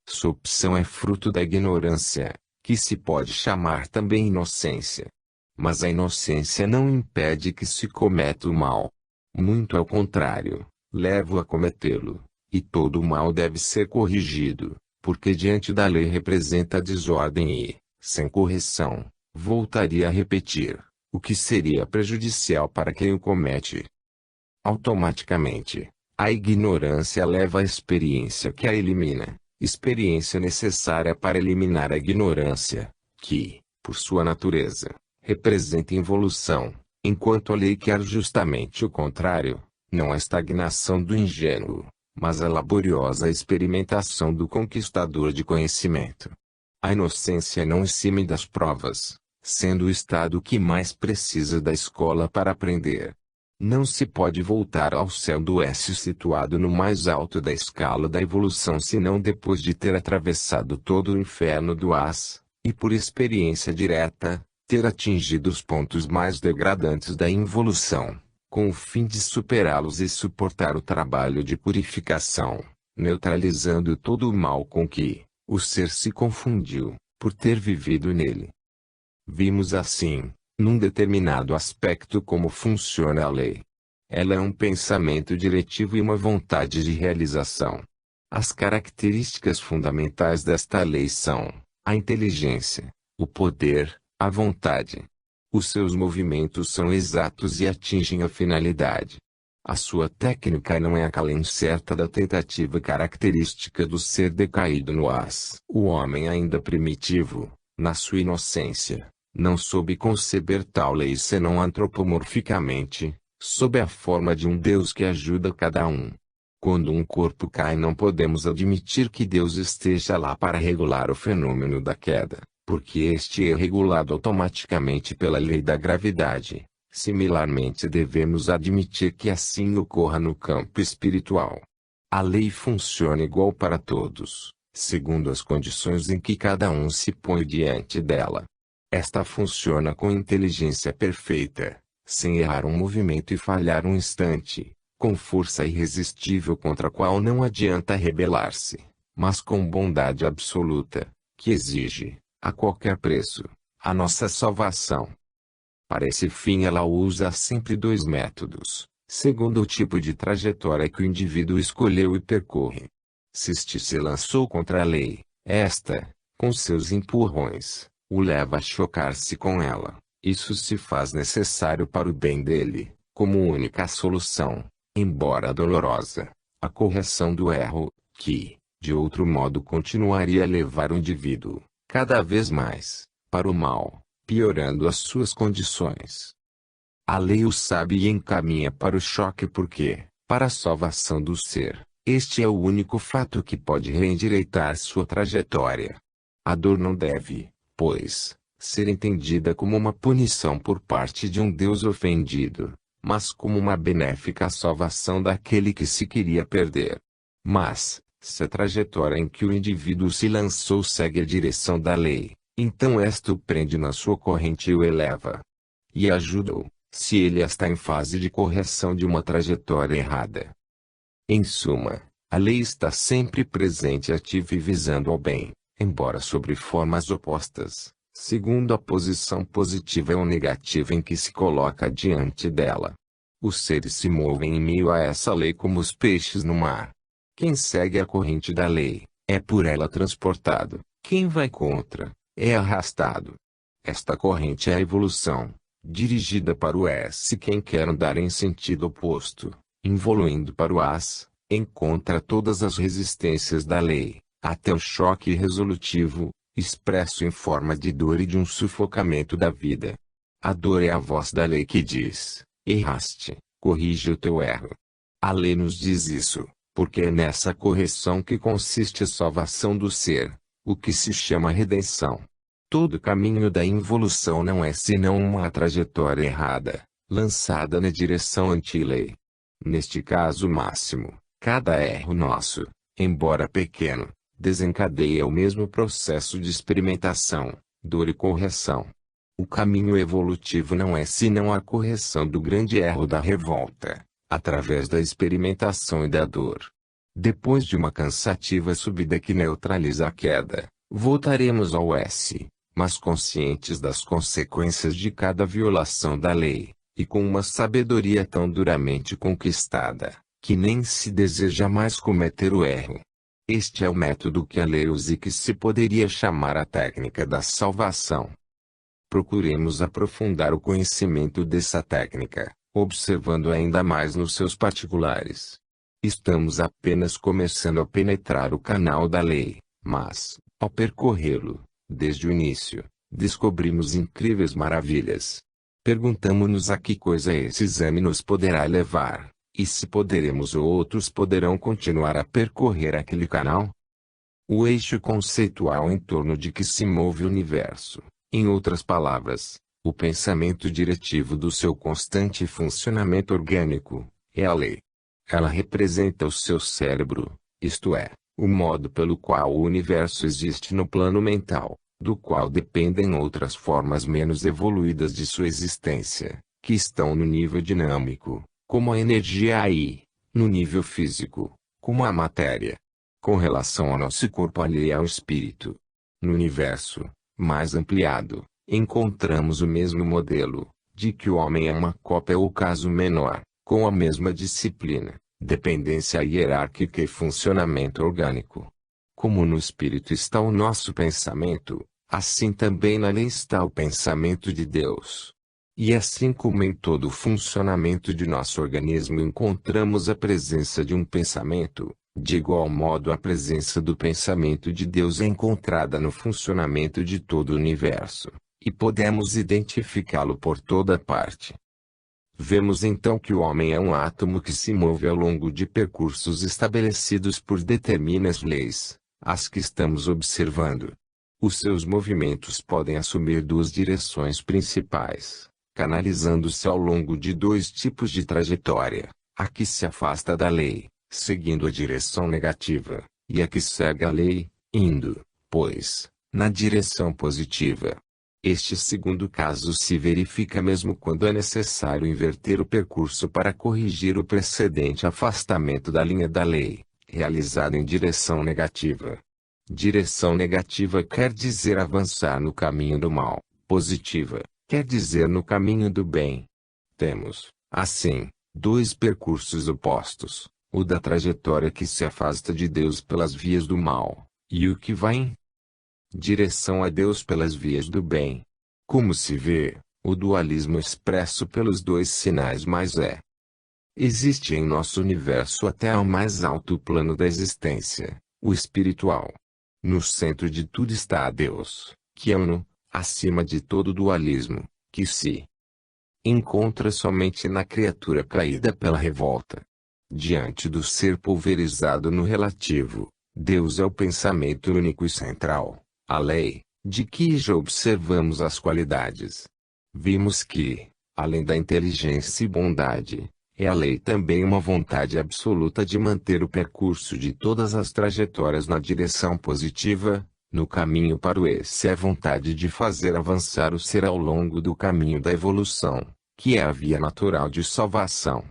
S1: Sua opção é fruto da ignorância, que se pode chamar também inocência. Mas a inocência não impede que se cometa o mal. Muito ao contrário, leva-o a cometê-lo, e todo o mal deve ser corrigido, porque diante da lei representa a desordem e, sem correção, voltaria a repetir, o que seria prejudicial para quem o comete. Automaticamente, a ignorância leva à experiência que a elimina, experiência necessária para eliminar a ignorância, que, por sua natureza, representa involução, enquanto a lei quer justamente o contrário, não a estagnação do ingênuo, mas a laboriosa experimentação do conquistador de conhecimento. A inocência não exime das provas, sendo o estado que mais precisa da escola para aprender. Não se pode voltar ao céu do S situado no mais alto da escala da evolução senão depois de ter atravessado todo o inferno do As, e por experiência direta, ter atingido os pontos mais degradantes da involução, com o fim de superá-los e suportar o trabalho de purificação, neutralizando todo o mal com que o ser se confundiu, por ter vivido nele. Vimos assim, num determinado aspecto como funciona a lei. Ela é um pensamento diretivo e uma vontade de realização. As características fundamentais desta lei são a inteligência, o poder, a vontade. Os seus movimentos são exatos e atingem a finalidade. A sua técnica não é aquela incerta da tentativa característica do ser decaído no As. O homem ainda primitivo, na sua inocência, não soube conceber tal lei senão antropomorficamente, sob a forma de um Deus que ajuda cada um. Quando um corpo cai, não podemos admitir que Deus esteja lá para regular o fenômeno da queda, porque este é regulado automaticamente pela lei da gravidade. Similarmente, devemos admitir que assim ocorra no campo espiritual. A lei funciona igual para todos, segundo as condições em que cada um se põe diante dela. Esta funciona com inteligência perfeita, sem errar um movimento e falhar um instante, com força irresistível contra a qual não adianta rebelar-se, mas com bondade absoluta, que exige, a qualquer preço, a nossa salvação. Para esse fim ela usa sempre dois métodos, segundo o tipo de trajetória que o indivíduo escolheu e percorre. Se este se lançou contra a lei, esta, com seus empurrões, o leva a chocar-se com ela. Isso se faz necessário para o bem dele, como única solução, embora dolorosa, a correção do erro, que, de outro modo continuaria a levar o indivíduo, cada vez mais, para o mal, piorando as suas condições. A lei o sabe e encaminha para o choque porque, para a salvação do ser, este é o único fato que pode reendireitar sua trajetória. A dor não deve, pois, ser entendida como uma punição por parte de um Deus ofendido, mas como uma benéfica salvação daquele que se queria perder. Mas, se a trajetória em que o indivíduo se lançou segue a direção da lei, então esta o prende na sua corrente e o eleva. E ajuda-o, se ele está em fase de correção de uma trajetória errada. Em suma, a lei está sempre presente, ativa e visando ao bem, embora sobre formas opostas, segundo a posição positiva ou negativa em que se coloca diante dela. Os seres se movem em meio a essa lei como os peixes no mar. Quem segue a corrente da lei, é por ela transportado. Quem vai contra, é arrastado. Esta corrente é a evolução, dirigida para o S. Quem quer andar em sentido oposto, evoluindo para o AS, encontra todas as resistências da lei, até o choque resolutivo, expresso em forma de dor e de um sufocamento da vida. A dor é a voz da lei que diz: erraste, corrige o teu erro. A lei nos diz isso, porque é nessa correção que consiste a salvação do ser, o que se chama redenção. Todo caminho da involução não é senão uma trajetória errada, lançada na direção anti-lei. Neste caso máximo, cada erro nosso, embora pequeno, desencadeia o mesmo processo de experimentação, dor e correção. O caminho evolutivo não é senão a correção do grande erro da revolta, através da experimentação e da dor. Depois de uma cansativa subida que neutraliza a queda, voltaremos ao S, mas conscientes das consequências de cada violação da lei, e com uma sabedoria tão duramente conquistada, que nem se deseja mais cometer o erro. Este é o método que a lei usa e que se poderia chamar a técnica da salvação. Procuremos aprofundar o conhecimento dessa técnica, observando ainda mais nos seus particulares. Estamos apenas começando a penetrar o canal da lei, mas, ao percorrê-lo, desde o início, descobrimos incríveis maravilhas. Perguntamo-nos a que coisa esse exame nos poderá levar, e se poderemos ou outros poderão continuar a percorrer aquele canal? O eixo conceitual em torno de que se move o universo, em outras palavras, o pensamento diretivo do seu constante funcionamento orgânico, é a lei. Ela representa o seu cérebro, isto é, o modo pelo qual o universo existe no plano mental, do qual dependem outras formas menos evoluídas de sua existência, que estão no nível dinâmico, como a energia aí, no nível físico, como a matéria. Com relação ao nosso corpo alheio ao espírito. No universo, mais ampliado, encontramos o mesmo modelo, de que o homem é uma cópia ou caso menor, com a mesma disciplina, dependência hierárquica e funcionamento orgânico. Como no espírito está o nosso pensamento, assim também na lei está o pensamento de Deus. E assim como em todo o funcionamento de nosso organismo encontramos a presença de um pensamento, de igual modo a presença do pensamento de Deus é encontrada no funcionamento de todo o universo, e podemos identificá-lo por toda parte. Vemos então que o homem é um átomo que se move ao longo de percursos estabelecidos por determinadas leis, as que estamos observando. Os seus movimentos podem assumir duas direções principais, canalizando-se ao longo de dois tipos de trajetória: a que se afasta da lei, seguindo a direção negativa, e a que segue a lei, indo, pois, na direção positiva. Este segundo caso se verifica mesmo quando é necessário inverter o percurso para corrigir o precedente afastamento da linha da lei, realizado em direção negativa. Direção negativa quer dizer avançar no caminho do mal, positiva quer dizer no caminho do bem. Temos, assim, dois percursos opostos: o da trajetória que se afasta de Deus pelas vias do mal, e o que vai em direção a Deus pelas vias do bem. Como se vê, o dualismo expresso pelos dois sinais mais é. Existe em nosso universo até ao mais alto plano da existência, o espiritual. No centro de tudo está Deus, que é uno, acima de todo dualismo, que se encontra somente na criatura caída pela revolta. Diante do ser pulverizado no relativo, Deus é o pensamento único e central, a lei, de que já observamos as qualidades. Vimos que, além da inteligência e bondade, é a lei também uma vontade absoluta de manter o percurso de todas as trajetórias na direção positiva, no caminho para o esse é a vontade de fazer avançar o ser ao longo do caminho da evolução, que é a via natural de salvação.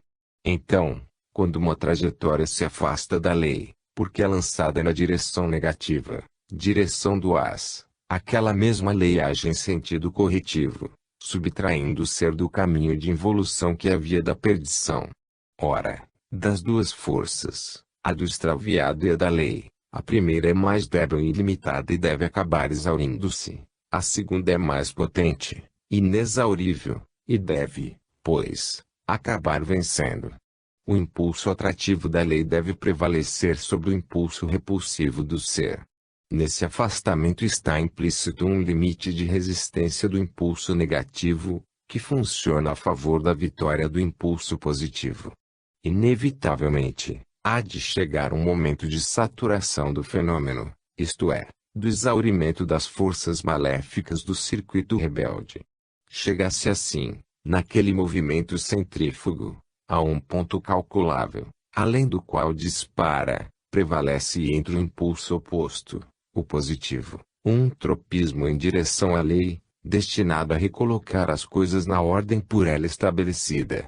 S1: Então, quando uma trajetória se afasta da lei, porque é lançada na direção negativa, direção do as, aquela mesma lei age em sentido corretivo, subtraindo o ser do caminho de involução que é a via da perdição. Ora, das duas forças, a do extraviado e a da lei, a primeira é mais débil e ilimitada e deve acabar exaurindo-se, a segunda é mais potente, inexaurível, e deve, pois, acabar vencendo. O impulso atrativo da lei deve prevalecer sobre o impulso repulsivo do ser. Nesse afastamento está implícito um limite de resistência do impulso negativo, que funciona a favor da vitória do impulso positivo. Inevitavelmente, há de chegar um momento de saturação do fenômeno, isto é, do exaurimento das forças maléficas do circuito rebelde. Chega-se assim, naquele movimento centrífugo, a um ponto calculável, além do qual dispara, prevalece e entra o impulso oposto, o positivo, um tropismo em direção à lei, destinado a recolocar as coisas na ordem por ela estabelecida.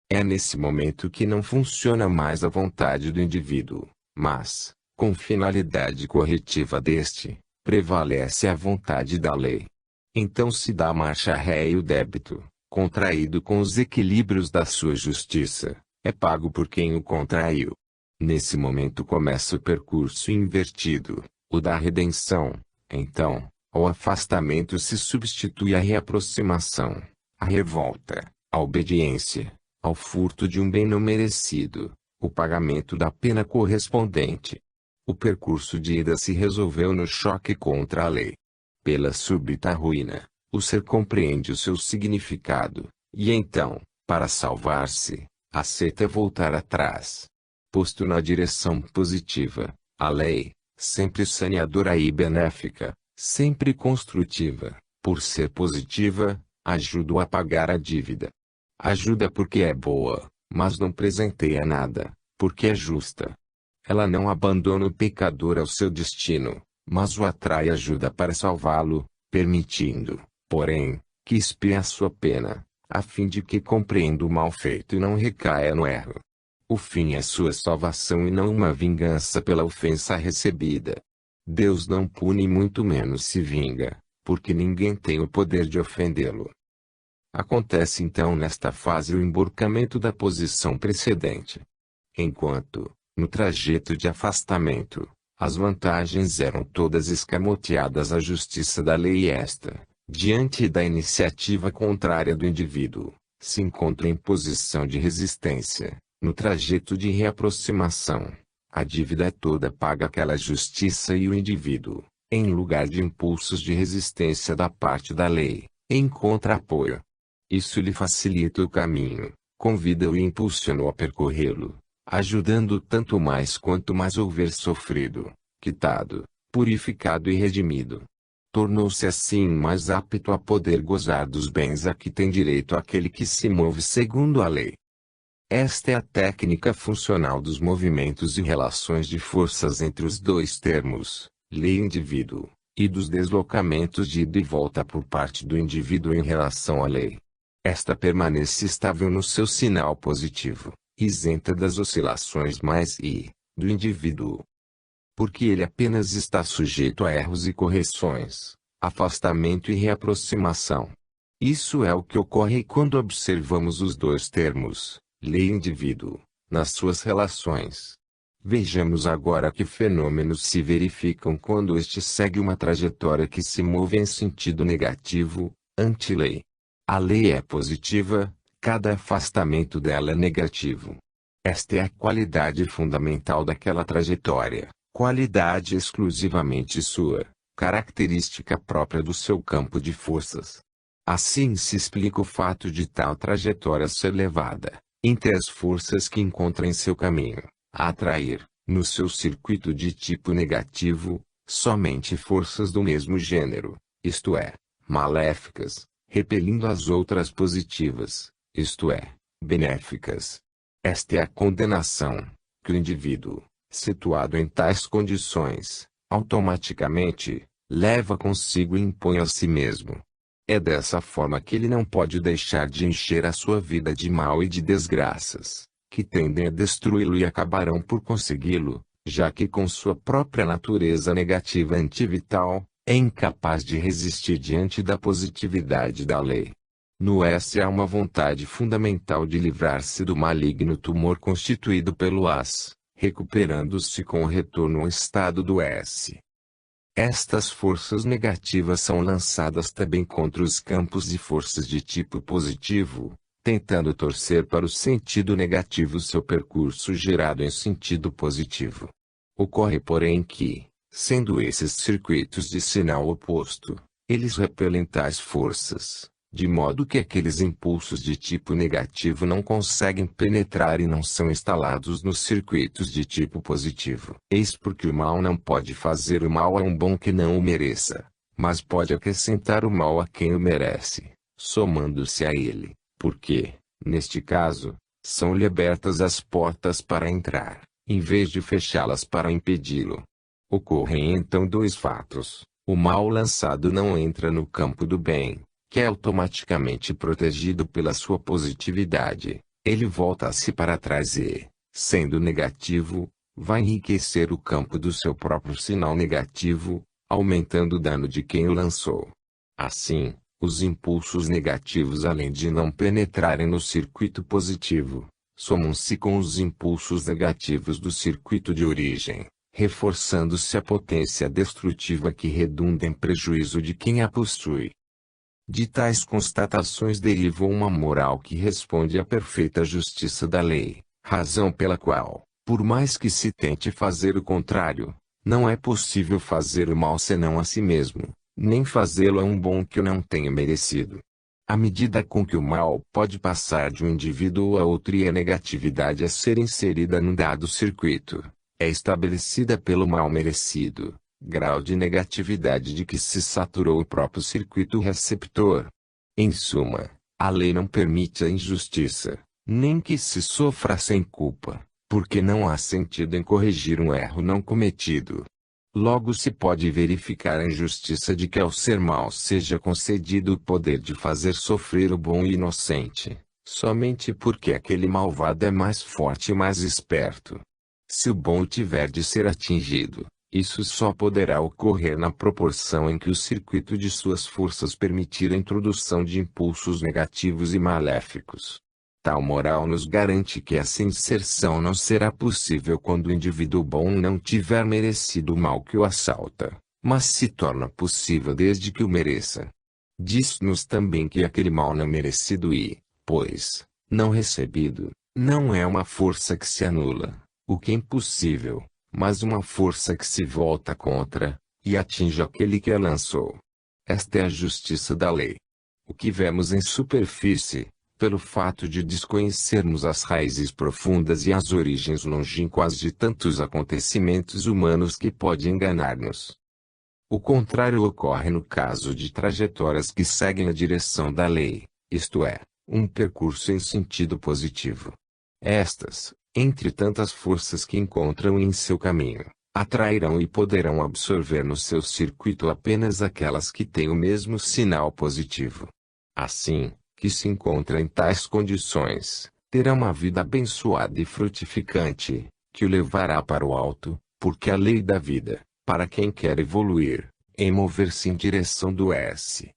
S1: É nesse momento que não funciona mais a vontade do indivíduo, mas, com finalidade corretiva deste, prevalece a vontade da lei. Então se dá marcha ré e o débito, contraído com os equilíbrios da sua justiça, é pago por quem o contraiu. Nesse momento começa o percurso invertido, o da redenção. Então, ao afastamento se substitui a reaproximação, a revolta, a obediência, ao furto de um bem não merecido, o pagamento da pena correspondente. O percurso de ida se resolveu no choque contra a lei. Pela súbita ruína, o ser compreende o seu significado, e então, para salvar-se, aceita voltar atrás. Posto na direção positiva, a lei, sempre saneadora e benéfica, sempre construtiva, por ser positiva, ajuda-o a pagar a dívida. Ajuda porque é boa, mas não presenteia nada, porque é justa. Ela não abandona o pecador ao seu destino, mas o atrai e ajuda para salvá-lo, permitindo, porém, que expie a sua pena, a fim de que compreenda o mal feito e não recaia no erro. O fim é sua salvação e não uma vingança pela ofensa recebida. Deus não pune e muito menos se vinga, porque ninguém tem o poder de ofendê-lo. Acontece então nesta fase o emborcamento da posição precedente. Enquanto, no trajeto de afastamento, as vantagens eram todas escamoteadas à justiça da lei e esta, diante da iniciativa contrária do indivíduo, se encontra em posição de resistência. No trajeto de reaproximação, a dívida é toda paga àquela justiça e o indivíduo, em lugar de impulsos de resistência da parte da lei, encontra apoio. Isso lhe facilita o caminho, convida-o e impulsiona-o a percorrê-lo, ajudando tanto mais quanto mais houver sofrido, quitado, purificado e redimido. Tornou-se assim mais apto a poder gozar dos bens a que tem direito aquele que se move segundo a lei. Esta é a técnica funcional dos movimentos e relações de forças entre os dois termos, lei e indivíduo, e dos deslocamentos de ida e volta por parte do indivíduo em relação à lei. Esta permanece estável no seu sinal positivo, isenta das oscilações mais do indivíduo. Porque ele apenas está sujeito a erros e correções, afastamento e reaproximação. Isso é o que ocorre quando observamos os dois termos, lei e indivíduo, nas suas relações. Vejamos agora que fenômenos se verificam quando este segue uma trajetória que se move em sentido negativo, anti-lei. A lei é positiva, cada afastamento dela é negativo. Esta é a qualidade fundamental daquela trajetória, qualidade exclusivamente sua, característica própria do seu campo de forças. Assim se explica o fato de tal trajetória ser levada, entre as forças que encontra em seu caminho, a atrair, no seu circuito de tipo negativo, somente forças do mesmo gênero, isto é, maléficas, repelindo as outras positivas, isto é, benéficas. Esta é a condenação, que o indivíduo, situado em tais condições, automaticamente, leva consigo e impõe a si mesmo. É dessa forma que ele não pode deixar de encher a sua vida de mal e de desgraças, que tendem a destruí-lo e acabarão por consegui-lo, já que com sua própria natureza negativa antivital, é incapaz de resistir diante da positividade da lei. No S há uma vontade fundamental de livrar-se do maligno tumor constituído pelo As, recuperando-se com o retorno ao estado do S. Estas forças negativas são lançadas também contra os campos de forças de tipo positivo, tentando torcer para o sentido negativo seu percurso gerado em sentido positivo. Ocorre porém que, sendo esses circuitos de sinal oposto, eles repelem tais forças, de modo que aqueles impulsos de tipo negativo não conseguem penetrar e não são instalados nos circuitos de tipo positivo. Eis porque o mal não pode fazer o mal a um bom que não o mereça, mas pode acrescentar o mal a quem o merece, somando-se a ele, porque, neste caso, são-lhe abertas as portas para entrar, em vez de fechá-las para impedi-lo. Ocorrem então dois fatos: o mal lançado não entra no campo do bem, que é automaticamente protegido pela sua positividade, ele volta-se para trás e, sendo negativo, vai enriquecer o campo do seu próprio sinal negativo, aumentando o dano de quem o lançou. Assim, os impulsos negativos, além de não penetrarem no circuito positivo, somam-se com os impulsos negativos do circuito de origem, reforçando-se a potência destrutiva que redunda em prejuízo de quem a possui. De tais constatações derivou uma moral que responde à perfeita justiça da lei, razão pela qual, por mais que se tente fazer o contrário, não é possível fazer o mal senão a si mesmo, nem fazê-lo a um bom que o não tenha merecido. A medida com que o mal pode passar de um indivíduo a outro e a negatividade a ser inserida num dado circuito, é estabelecida pelo mal merecido, grau de negatividade de que se saturou o próprio circuito receptor. Em suma, a lei não permite a injustiça, nem que se sofra sem culpa, porque não há sentido em corrigir um erro não cometido. Logo se pode verificar a injustiça de que ao ser mau seja concedido o poder de fazer sofrer o bom e inocente, somente porque aquele malvado é mais forte e mais esperto. Se o bom tiver de ser atingido, isso só poderá ocorrer na proporção em que o circuito de suas forças permitir a introdução de impulsos negativos e maléficos. Tal moral nos garante que essa inserção não será possível quando o indivíduo bom não tiver merecido o mal que o assalta, mas se torna possível desde que o mereça. Diz-nos também que aquele mal não merecido e, pois, não recebido, não é uma força que se anula, o que é impossível, mas uma força que se volta contra, e atinge aquele que a lançou. Esta é a justiça da lei. O que vemos em superfície, pelo fato de desconhecermos as raízes profundas e as origens longínquas de tantos acontecimentos humanos que pode enganar-nos. O contrário ocorre no caso de trajetórias que seguem a direção da lei, isto é, um percurso em sentido positivo. Estas, entre tantas forças que encontram em seu caminho, atrairão e poderão absorver no seu circuito apenas aquelas que têm o mesmo sinal positivo. Assim, que se encontra em tais condições, terá uma vida abençoada e frutificante, que o levará para o alto, porque a lei da vida, para quem quer evoluir, em mover-se em direção do S.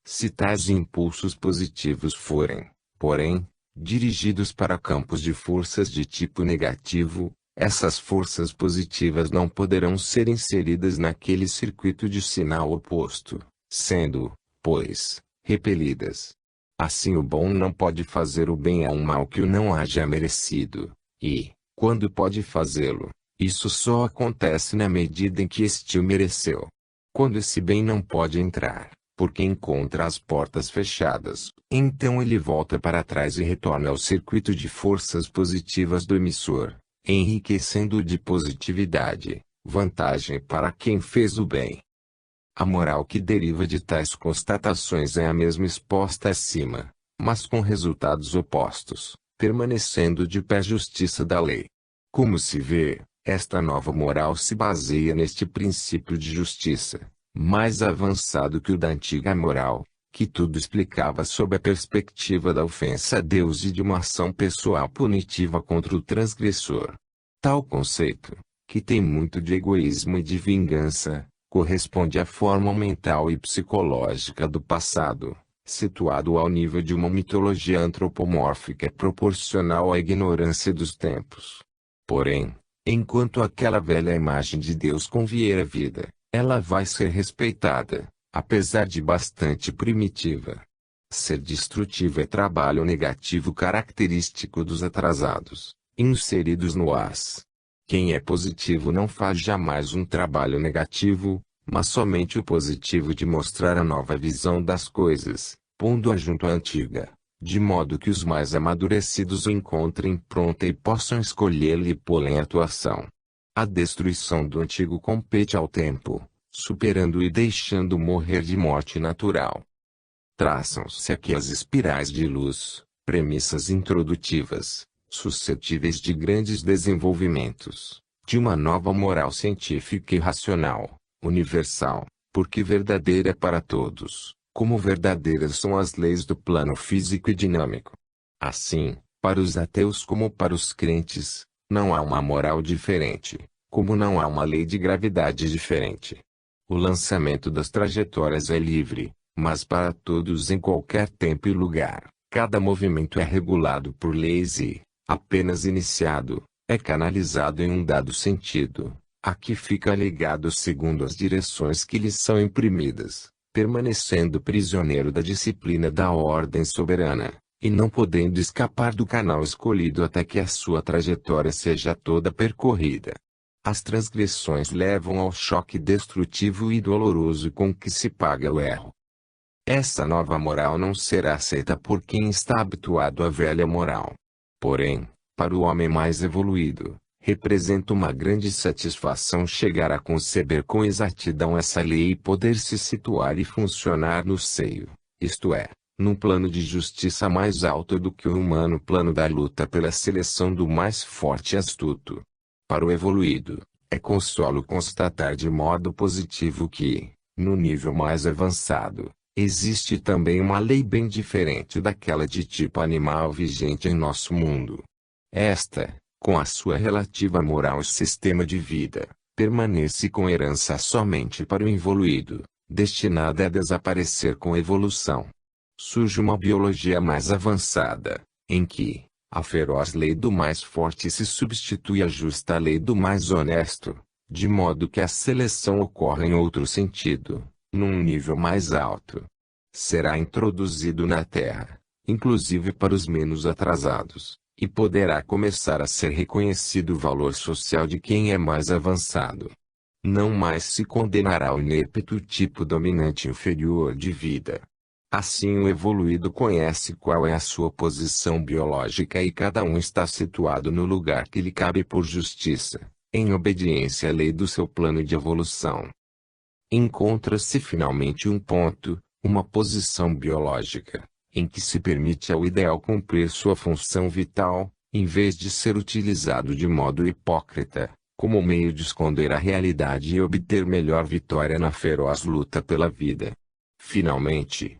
S1: Se tais impulsos positivos forem, porém, dirigidos para campos de forças de tipo negativo, essas forças positivas não poderão ser inseridas naquele circuito de sinal oposto, sendo, pois, repelidas. Assim o bom não pode fazer o bem a um mal que o não haja merecido, e, quando pode fazê-lo, isso só acontece na medida em que este o mereceu. Quando esse bem não pode entrar, porque encontra as portas fechadas, então ele volta para trás e retorna ao circuito de forças positivas do emissor, enriquecendo-o de positividade, vantagem para quem fez o bem. A moral que deriva de tais constatações é a mesma exposta acima, mas com resultados opostos, permanecendo de pé a justiça da lei. Como se vê, esta nova moral se baseia neste princípio de justiça, mais avançado que o da antiga moral, que tudo explicava sob a perspectiva da ofensa a Deus e de uma ação pessoal punitiva contra o transgressor. Tal conceito, que tem muito de egoísmo e de vingança, corresponde à forma mental e psicológica do passado, situado ao nível de uma mitologia antropomórfica proporcional à ignorância dos tempos. Porém, enquanto aquela velha imagem de Deus convier à vida, ela vai ser respeitada, apesar de bastante primitiva. Ser destrutivo é trabalho negativo característico dos atrasados, inseridos no AS. Quem é positivo não faz jamais um trabalho negativo, mas somente o positivo de mostrar a nova visão das coisas, pondo-a junto à antiga, de modo que os mais amadurecidos o encontrem pronta e possam escolhê-la e pô-la em atuação. A destruição do antigo compete ao tempo, superando e deixando morrer de morte natural. Traçam-se aqui as espirais de luz, premissas introdutivas, suscetíveis de grandes desenvolvimentos, de uma nova moral científica e racional, universal, porque verdadeira para todos, como verdadeiras são as leis do plano físico e dinâmico. Assim, para os ateus como para os crentes, não há uma moral diferente, como não há uma lei de gravidade diferente. O lançamento das trajetórias é livre, mas para todos em qualquer tempo e lugar, cada movimento é regulado por leis e, apenas iniciado, é canalizado em um dado sentido, a que fica ligado segundo as direções que lhe são imprimidas, permanecendo prisioneiro da disciplina da ordem soberana, e não podendo escapar do canal escolhido até que a sua trajetória seja toda percorrida. As transgressões levam ao choque destrutivo e doloroso com que se paga o erro. Essa nova moral não será aceita por quem está habituado à velha moral. Porém, para o homem mais evoluído, representa uma grande satisfação chegar a conceber com exatidão essa lei e poder se situar e funcionar no seio, isto é, num plano de justiça mais alto do que o humano plano da luta pela seleção do mais forte e astuto. Para o evoluído, é consolo constatar de modo positivo que, no nível mais avançado, existe também uma lei bem diferente daquela de tipo animal vigente em nosso mundo. Esta, com a sua relativa moral e sistema de vida, permanece com herança somente para o evoluído, destinada a desaparecer com evolução. Surge uma biologia mais avançada, em que a feroz lei do mais forte se substitui à justa lei do mais honesto, de modo que a seleção ocorre em outro sentido, num nível mais alto. Será introduzido na Terra, inclusive para os menos atrasados, e poderá começar a ser reconhecido o valor social de quem é mais avançado. Não mais se condenará o inepto tipo dominante inferior de vida. Assim o evoluído conhece qual é a sua posição biológica e cada um está situado no lugar que lhe cabe por justiça, em obediência à lei do seu plano de evolução. Encontra-se finalmente um ponto, uma posição biológica, em que se permite ao ideal cumprir sua função vital, em vez de ser utilizado de modo hipócrita, como meio de esconder a realidade e obter melhor vitória na feroz luta pela vida. Finalmente,